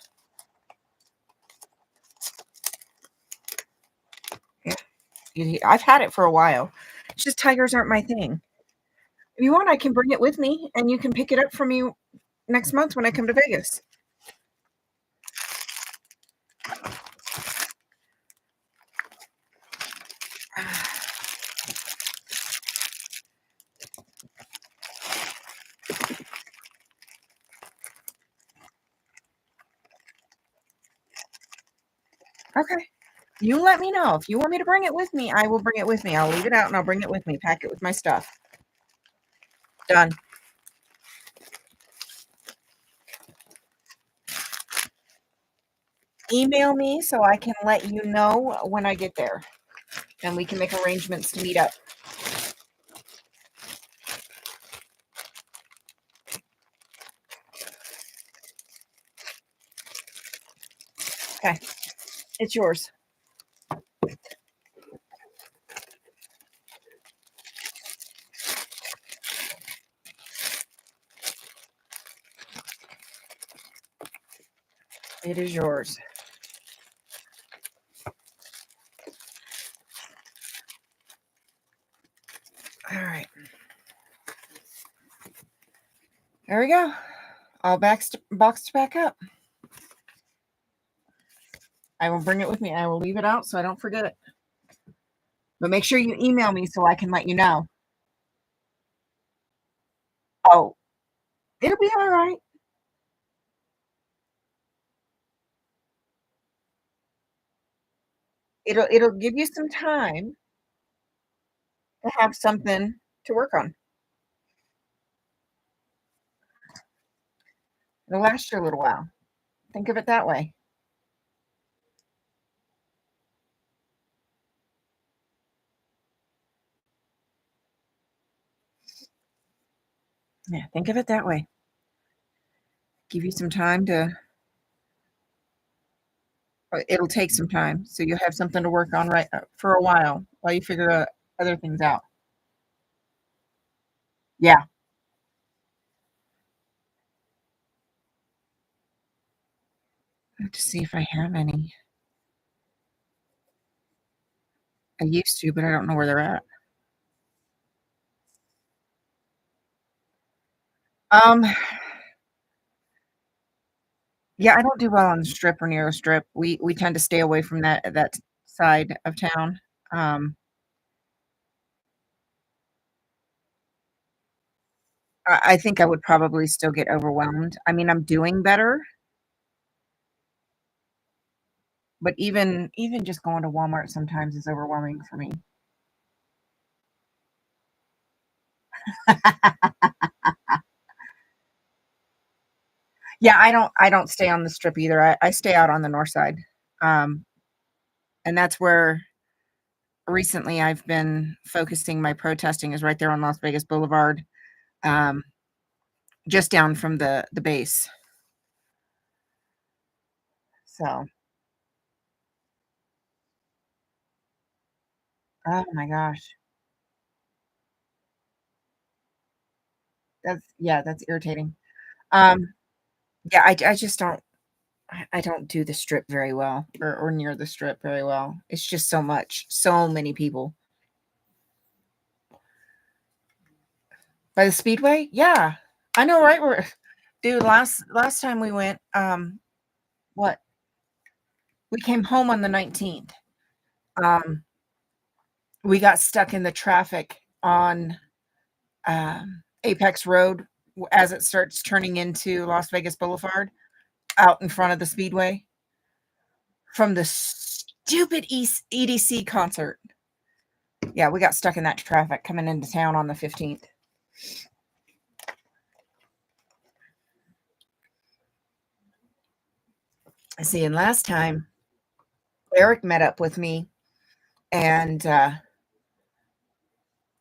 Yeah. I've had it for a while. It's just tigers aren't my thing. If you want, I can bring it with me and you can pick it up from me next month when I come to Vegas. Okay. You let me know. If you want me to bring it with me, I will bring it with me. I'll leave it out and I'll bring it with me. Pack it with my stuff. Done. Email me so I can let you know when I get there. And we can make arrangements to meet up. Okay. It's yours. It is yours. All right. There we go. All boxed back up. I will bring it with me. I will leave it out so I don't forget it. But make sure you email me so I can let you know. Oh, it'll be all right. It'll give you some time to have something to work on. It'll last you a little while. Think of it that way. Yeah, think of it that way. Give you some time to it'll take some time, so you'll have something to work on for a while you figure other things out. Yeah. I have to see if I have any. I used to, but I don't know where they're at. Um, yeah, I don't do well on the Strip or near the Strip. We tend to stay away from that side of town. Um, I think I would probably still get overwhelmed. I mean, I'm doing better, but even just going to Walmart sometimes is overwhelming for me. Yeah, I don't stay on the Strip either. I stay out on the north side. Um, and that's where recently I've been focusing my protesting is right there on Las Vegas Boulevard, um, just down from the base. So, oh my gosh. That's irritating. Um, yeah, I just I don't do the Strip very well or near the Strip very well. It's just so much, so many people. By the Speedway? Yeah. I know right where dude, last time we went, what? We came home on the 19th. Um, we got stuck in the traffic on Apex Road as it starts turning into Las Vegas Boulevard out in front of the Speedway from the stupid EDC concert. Yeah, we got stuck in that traffic coming into town on the 15th. See, and last time Eric met up with me and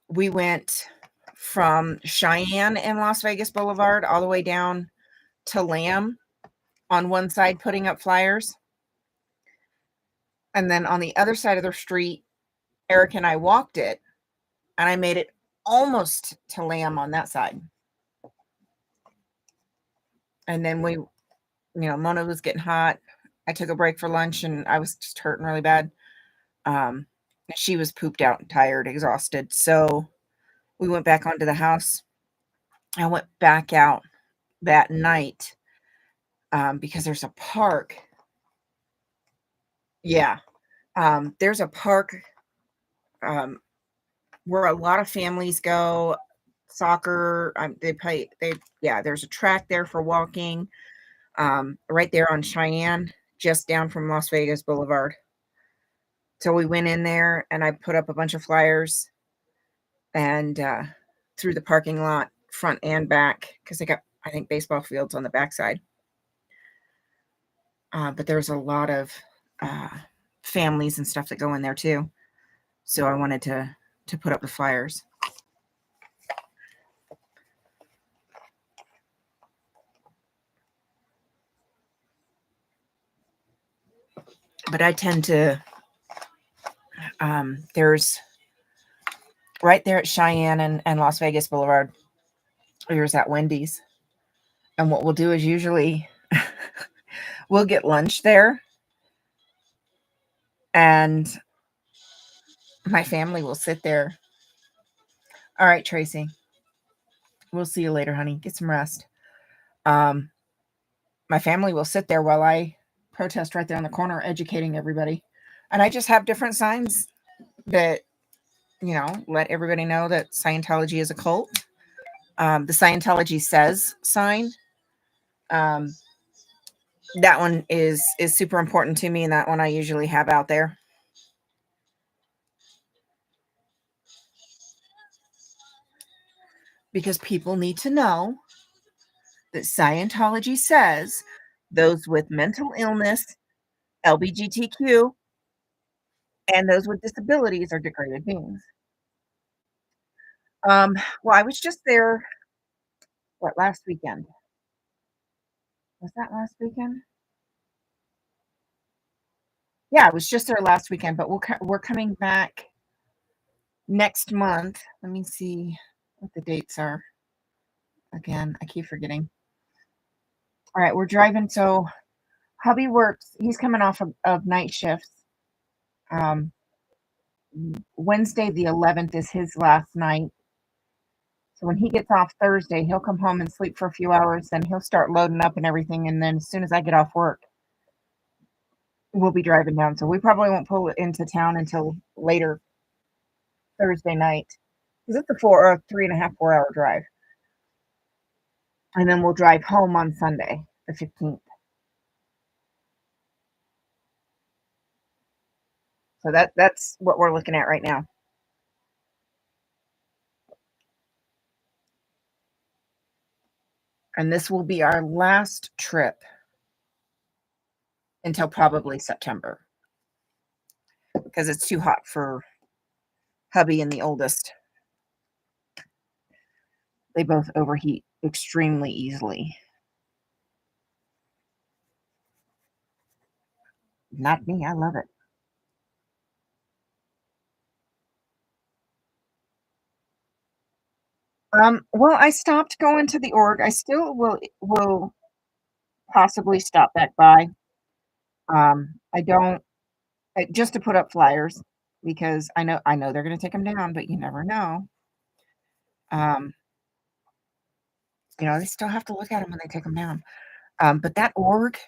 we went from Cheyenne and Las Vegas Boulevard all the way down to Lamb on one side putting up flyers. And then on the other side of the street, Eric and I walked it and I made it almost to Lamb on that side. And then Mona was getting hot. I took a break for lunch and I was just hurting really bad. She was pooped out and tired, exhausted. So we went back onto the house. I went back out that night because there's a park. Yeah. There's a park where a lot of families go. Soccer, there's a track there for walking, right there on Cheyenne, just down from Las Vegas Boulevard. So we went in there and I put up a bunch of flyers and through the parking lot, front and back, because they got, I think, baseball fields on the backside. But there's a lot of families and stuff that go in there too. So I wanted to put up the flyers. But I tend to, there's right there at Cheyenne and Las Vegas Boulevard, there's that Wendy's. And what we'll do is usually we'll get lunch there. And my family will sit there. All right, Tracy. We'll see you later, honey. Get some rest. My family will sit there while I protest right there on the corner, educating everybody. And I just have different signs that, let everybody know that Scientology is a cult. The Scientology says sign. That one is super important to me, and that one I usually have out there. Because people need to know that Scientology says those with mental illness, LGBTQ, and those with disabilities are degraded beings. Well, I was just there, last weekend? Was that last weekend? Yeah, I was just there last weekend, but we're coming back next month. Let me see what the dates are. Again, I keep forgetting. All right, we're driving. So hubby works. He's coming off of night shifts. Wednesday the 11th is his last night. So when he gets off Thursday, he'll come home and sleep for a few hours. Then he'll start loading up and everything. And then as soon as I get off work, we'll be driving down. So we probably won't pull it into town until later Thursday night. Because it's a 3.5, 4 hour drive. And then we'll drive home on Sunday, the 15th. So that's what we're looking at right now. And this will be our last trip until probably September. Because it's too hot for hubby and the oldest. They both overheat extremely easily. Not me, I love it. Well, I stopped going to the org. I still will possibly stop back by. I don't just to put up flyers because I know they're going to take them down, but you never know. They still have to look at them when they take them down. But that org,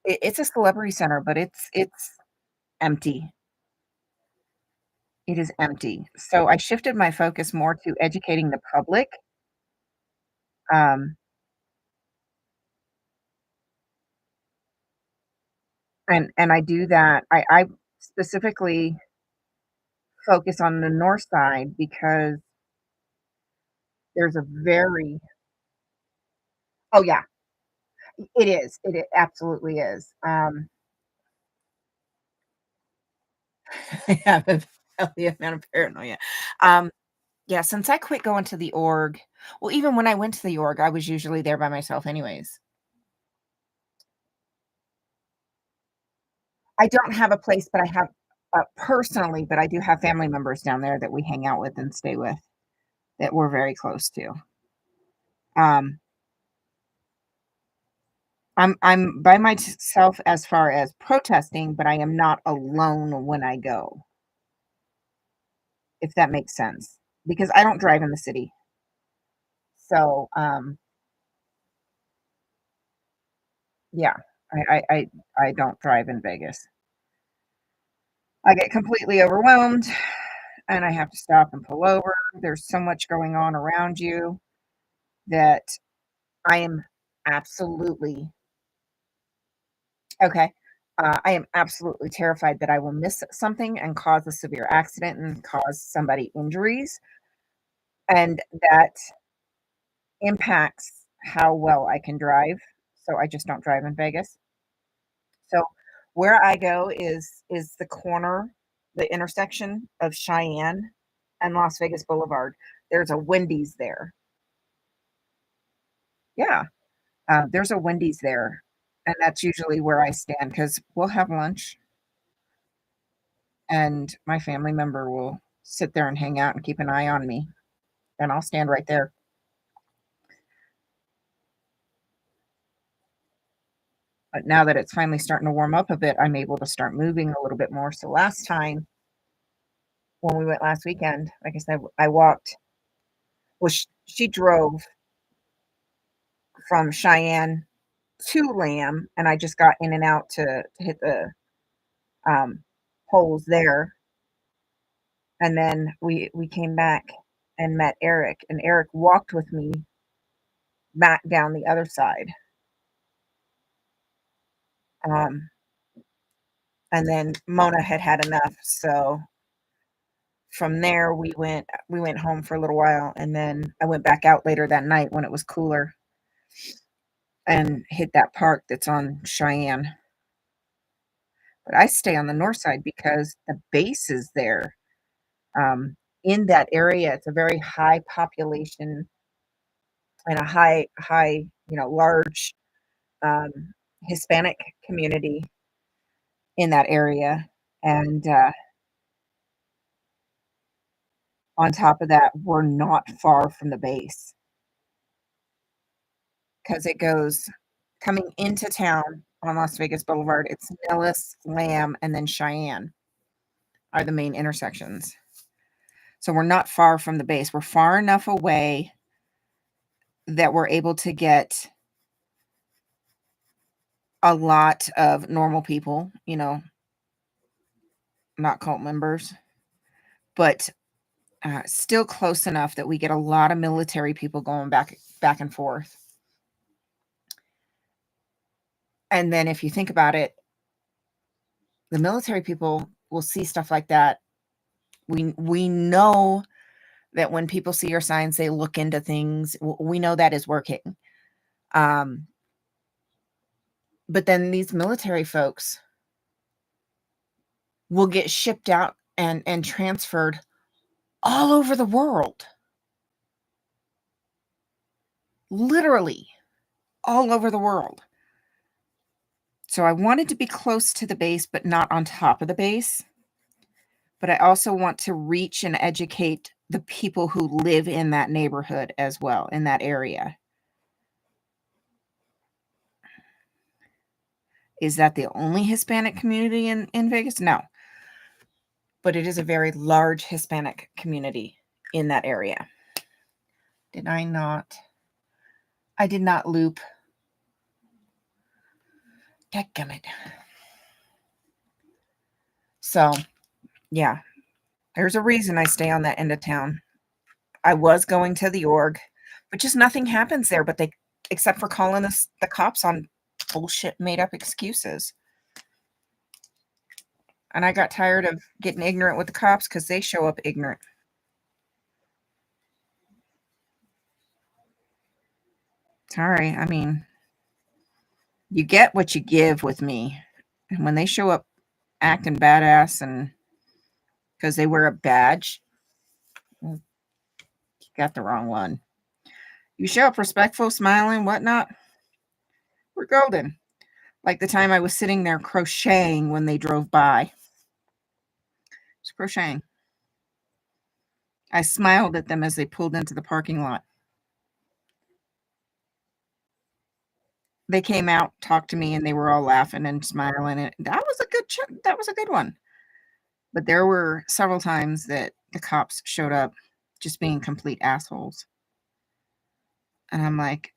it's a celebrity center, but it's empty. It is empty. So I shifted my focus more to educating the public, um, and I do that. I specifically focus on the north side because there's a very oh, yeah, it is. It absolutely is. I have a healthy amount of paranoia. Um, yeah, since I quit going to the org well, even when I went to the org, I was usually there by myself anyways. I don't have a place, but I have, personally, but I do have family members down there that we hang out with and stay with that we're very close to. Um, I'm by myself as far as protesting, but I am not alone when I go, if that makes sense, because I don't drive in the city. So, yeah, I don't drive in Vegas. I get completely overwhelmed, and I have to stop and pull over. There's so much going on around you that I am absolutely okay. I am absolutely terrified that I will miss something and cause a severe accident and cause somebody injuries, and that impacts how well I can drive, so I just don't drive in Vegas. So, where I go is the corner, the intersection of Cheyenne and Las Vegas Boulevard. There's a Wendy's there. Yeah, there's a Wendy's there, and that's usually where I stand because 'cause we'll have lunch, and my family member will sit there and hang out and keep an eye on me, and I'll stand right there. But now that it's finally starting to warm up a bit, I'm able to start moving a little bit more. So last time when we went last weekend, like I said, I walked well, she drove from Cheyenne to Lamb, and I just got in and out to hit the, um, holes there, and then we came back and met Eric, and Eric walked with me back down the other side, um, and then Mona had had enough, so from there, we went home for a little while, and then I went back out later that night when it was cooler and hit that park that's on Cheyenne. But I stay on the north side because the base is there. In that area, it's a very high population and a large, um, Hispanic community in that area, and, on top of that, we're not far from the base because it goes coming into town on Las Vegas Boulevard, it's Nellis, Lamb, and then Cheyenne are the main intersections. So we're not far from the base. We're far enough away that we're able to get a lot of normal people, not cult members, but still close enough that we get a lot of military people going back and forth. And then if you think about it, the military people will see stuff like that. We know that when people see your signs, they look into things. We know that is working. Um, but then these military folks will get shipped out and transferred all over the world, literally all over the world. So I wanted to be close to the base, but not on top of the base. But I also want to reach and educate the people who live in that neighborhood as well, in that area. Is that the only Hispanic community in Vegas? No, but it is a very large Hispanic community in that area. Did I not? I did not loop. Dadgummit. So, yeah. There's a reason I stay on that end of town. I was going to the org, but just nothing happens there, but they except for calling us the cops on bullshit made up excuses. And I got tired of getting ignorant with the cops because they show up ignorant. Sorry, I mean, you get what you give with me. And when they show up acting badass and because they wear a badge, you got the wrong one. You show up respectful, smiling, whatnot, we're golden. Like the time I was sitting there crocheting when they drove by. Just crocheting. I smiled at them as they pulled into the parking lot. They came out, talked to me, and they were all laughing and smiling, and that was a good one. But there were several times that the cops showed up just being complete assholes. And I'm like,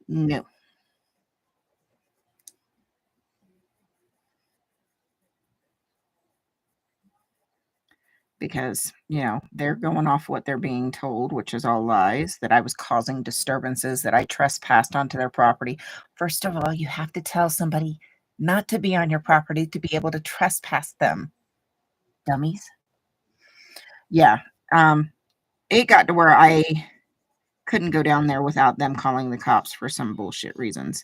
no. Because, they're going off what they're being told, which is all lies, that I was causing disturbances, that I trespassed onto their property. First of all, you have to tell somebody not to be on your property to be able to trespass them. Dummies. Yeah. It got to where I couldn't go down there without them calling the cops for some bullshit reasons.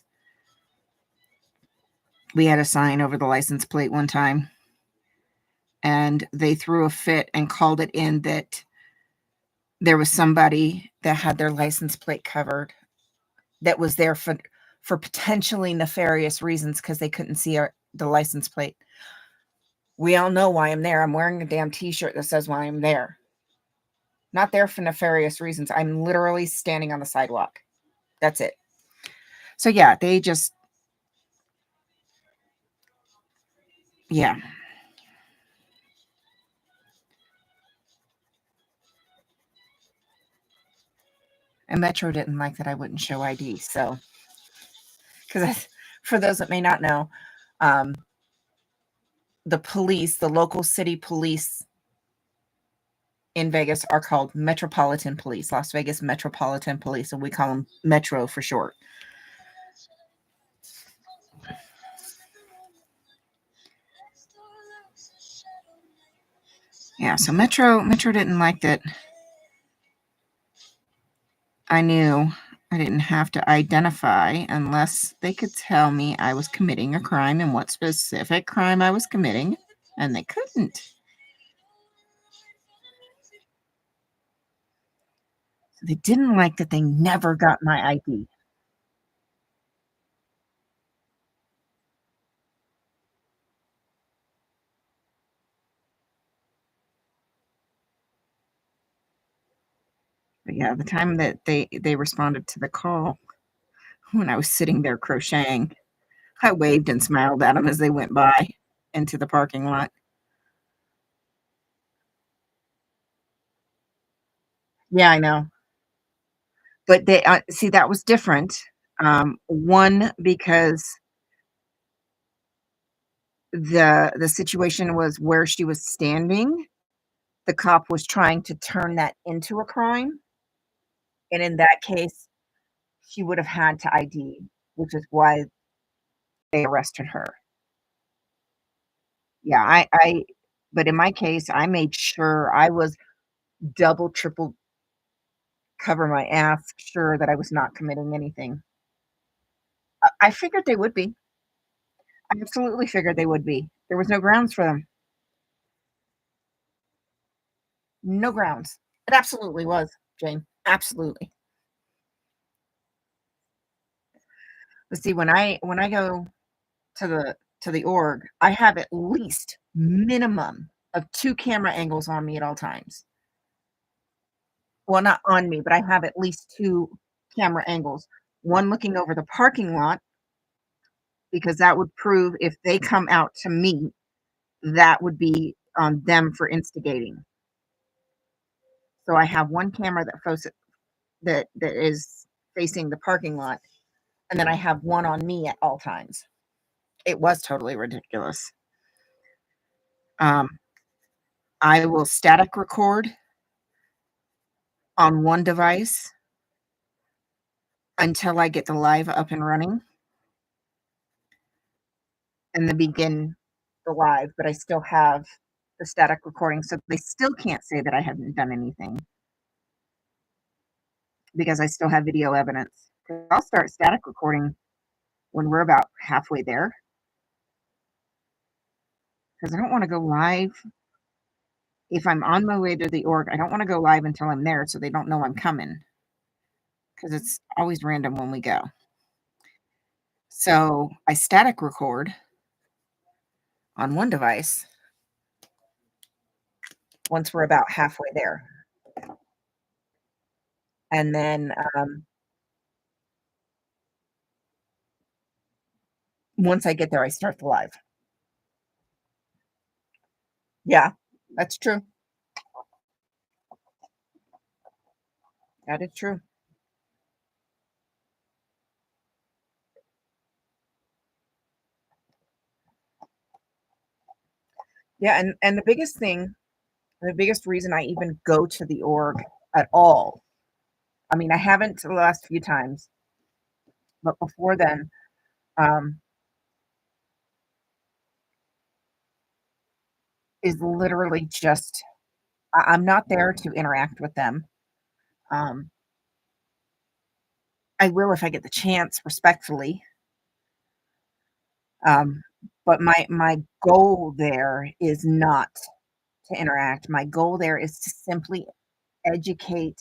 We had a sign over the license plate one time, and they threw a fit and called it in that there was somebody that had their license plate covered that was there for potentially nefarious reasons because they couldn't see the license plate. We all know why I'm there. I'm wearing a damn t-shirt that says why I'm there. Not there for nefarious reasons. I'm literally standing on the sidewalk. That's it. So yeah, they just, yeah. And Metro didn't like that I wouldn't show ID. So, because for those that may not know, the police, the local city police in Vegas are called Metropolitan Police, Las Vegas Metropolitan Police, and we call them Metro for short. Yeah, so Metro didn't like that. I knew I didn't have to identify unless they could tell me I was committing a crime and what specific crime I was committing, and they couldn't. So they didn't like that they never got my ID. But yeah, the time that they responded to the call when I was sitting there crocheting, I waved and smiled at them as they went by into the parking lot. Yeah, I know. But they see, that was different. One, because the situation was where she was standing, the cop was trying to turn that into a crime, and in that case, she would have had to ID, which is why they arrested her. Yeah, but in my case, I made sure I was double, triple cover my ass sure that I was not committing anything. I figured they would be. I absolutely figured they would be. There was no grounds for them. No grounds. It absolutely was, Jane. Absolutely. But see, when I go to the org, I have at least minimum of 2 camera angles on me at all times. Well, not on me, but I have at least 2 camera angles. One looking over the parking lot, because that would prove if they come out to me, that would be on them for instigating. So I have one camera that is facing the parking lot, and then I have one on me at all times. It was totally ridiculous. Um, I will static record on one device until I get the live up and running and then begin the live, but I still have the static recording, so they still can't say that I haven't done anything because I still have video evidence. I'll start static recording when we're about halfway there because I don't want to go live. If I'm on my way to the org, I don't want to go live until I'm there so they don't know I'm coming because it's always random when we go. So I static record on one device once we're about halfway there. And then once I get there, I start the live. Yeah, that's true. That is true. Yeah, and the biggest thing, the biggest reason I even go to the org at all, I mean, I haven't the last few times, but before then, um, is literally just I'm not there to interact with them. Um, I will if I get the chance, respectfully. Um, but my goal there is not to interact. My goal there is to simply educate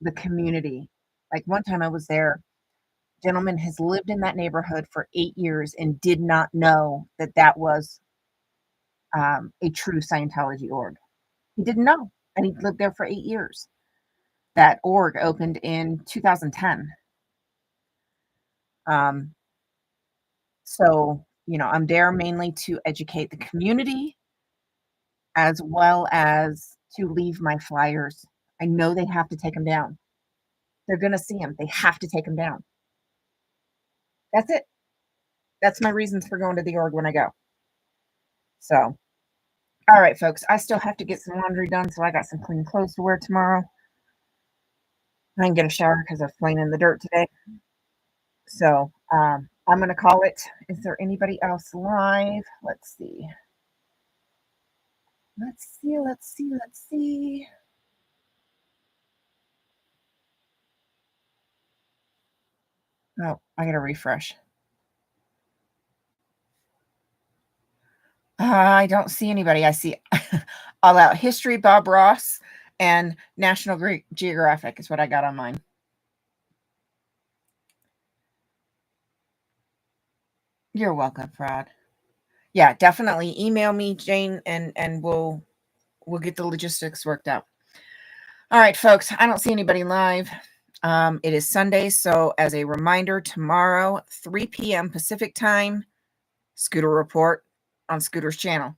the community. Like one time I was there, gentleman has lived in that neighborhood for 8 years and did not know that that was a true Scientology org. He didn't know, and he lived there for 8 years. That org opened in 2010. Um, so, I'm there mainly to educate the community as well as to leave my flyers. I know they have to take them down. They're going to see them. They have to take them down. That's it. That's my reasons for going to the org when I go. So, all right, folks, I still have to get some laundry done, so I got some clean clothes to wear tomorrow. I didn't get a shower because I was playing in the dirt today. So, I'm going to call it. Is there anybody else live? Let's see. Let's see. Oh, I got to refresh. I don't see anybody. I see All Out History, Bob Ross, and National Geographic is what I got on mine. You're welcome, Fraud. Yeah, definitely email me, Jane, and we'll get the logistics worked out. All right, folks, I don't see anybody live. It is Sunday, so as a reminder, tomorrow, 3 p.m. Pacific time, Scooter Report on Scooter's channel.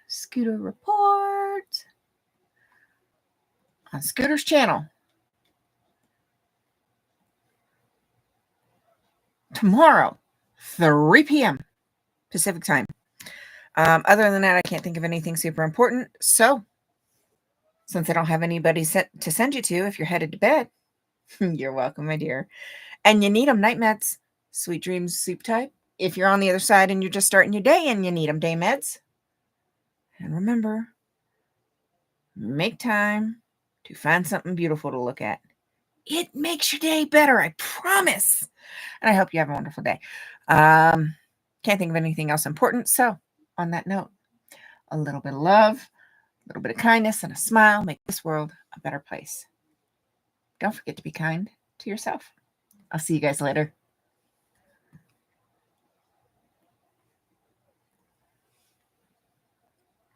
Scooter Report on Scooter's channel. Tomorrow, 3 p.m. Pacific time. Other than that, I can't think of anything super important. So, since I don't have anybody to send you to if you're headed to bed, you're welcome, my dear. And you need them, night meds. Sweet dreams, sleep tight. If you're on the other side and you're just starting your day and you need them, day meds. And remember, make time to find something beautiful to look at. It makes your day better, I promise. And I hope you have a wonderful day. Can't think of anything else important. So, on that note, a little bit of love, a little bit of kindness, and a smile make this world a better place. Don't forget to be kind to yourself. I'll see you guys later.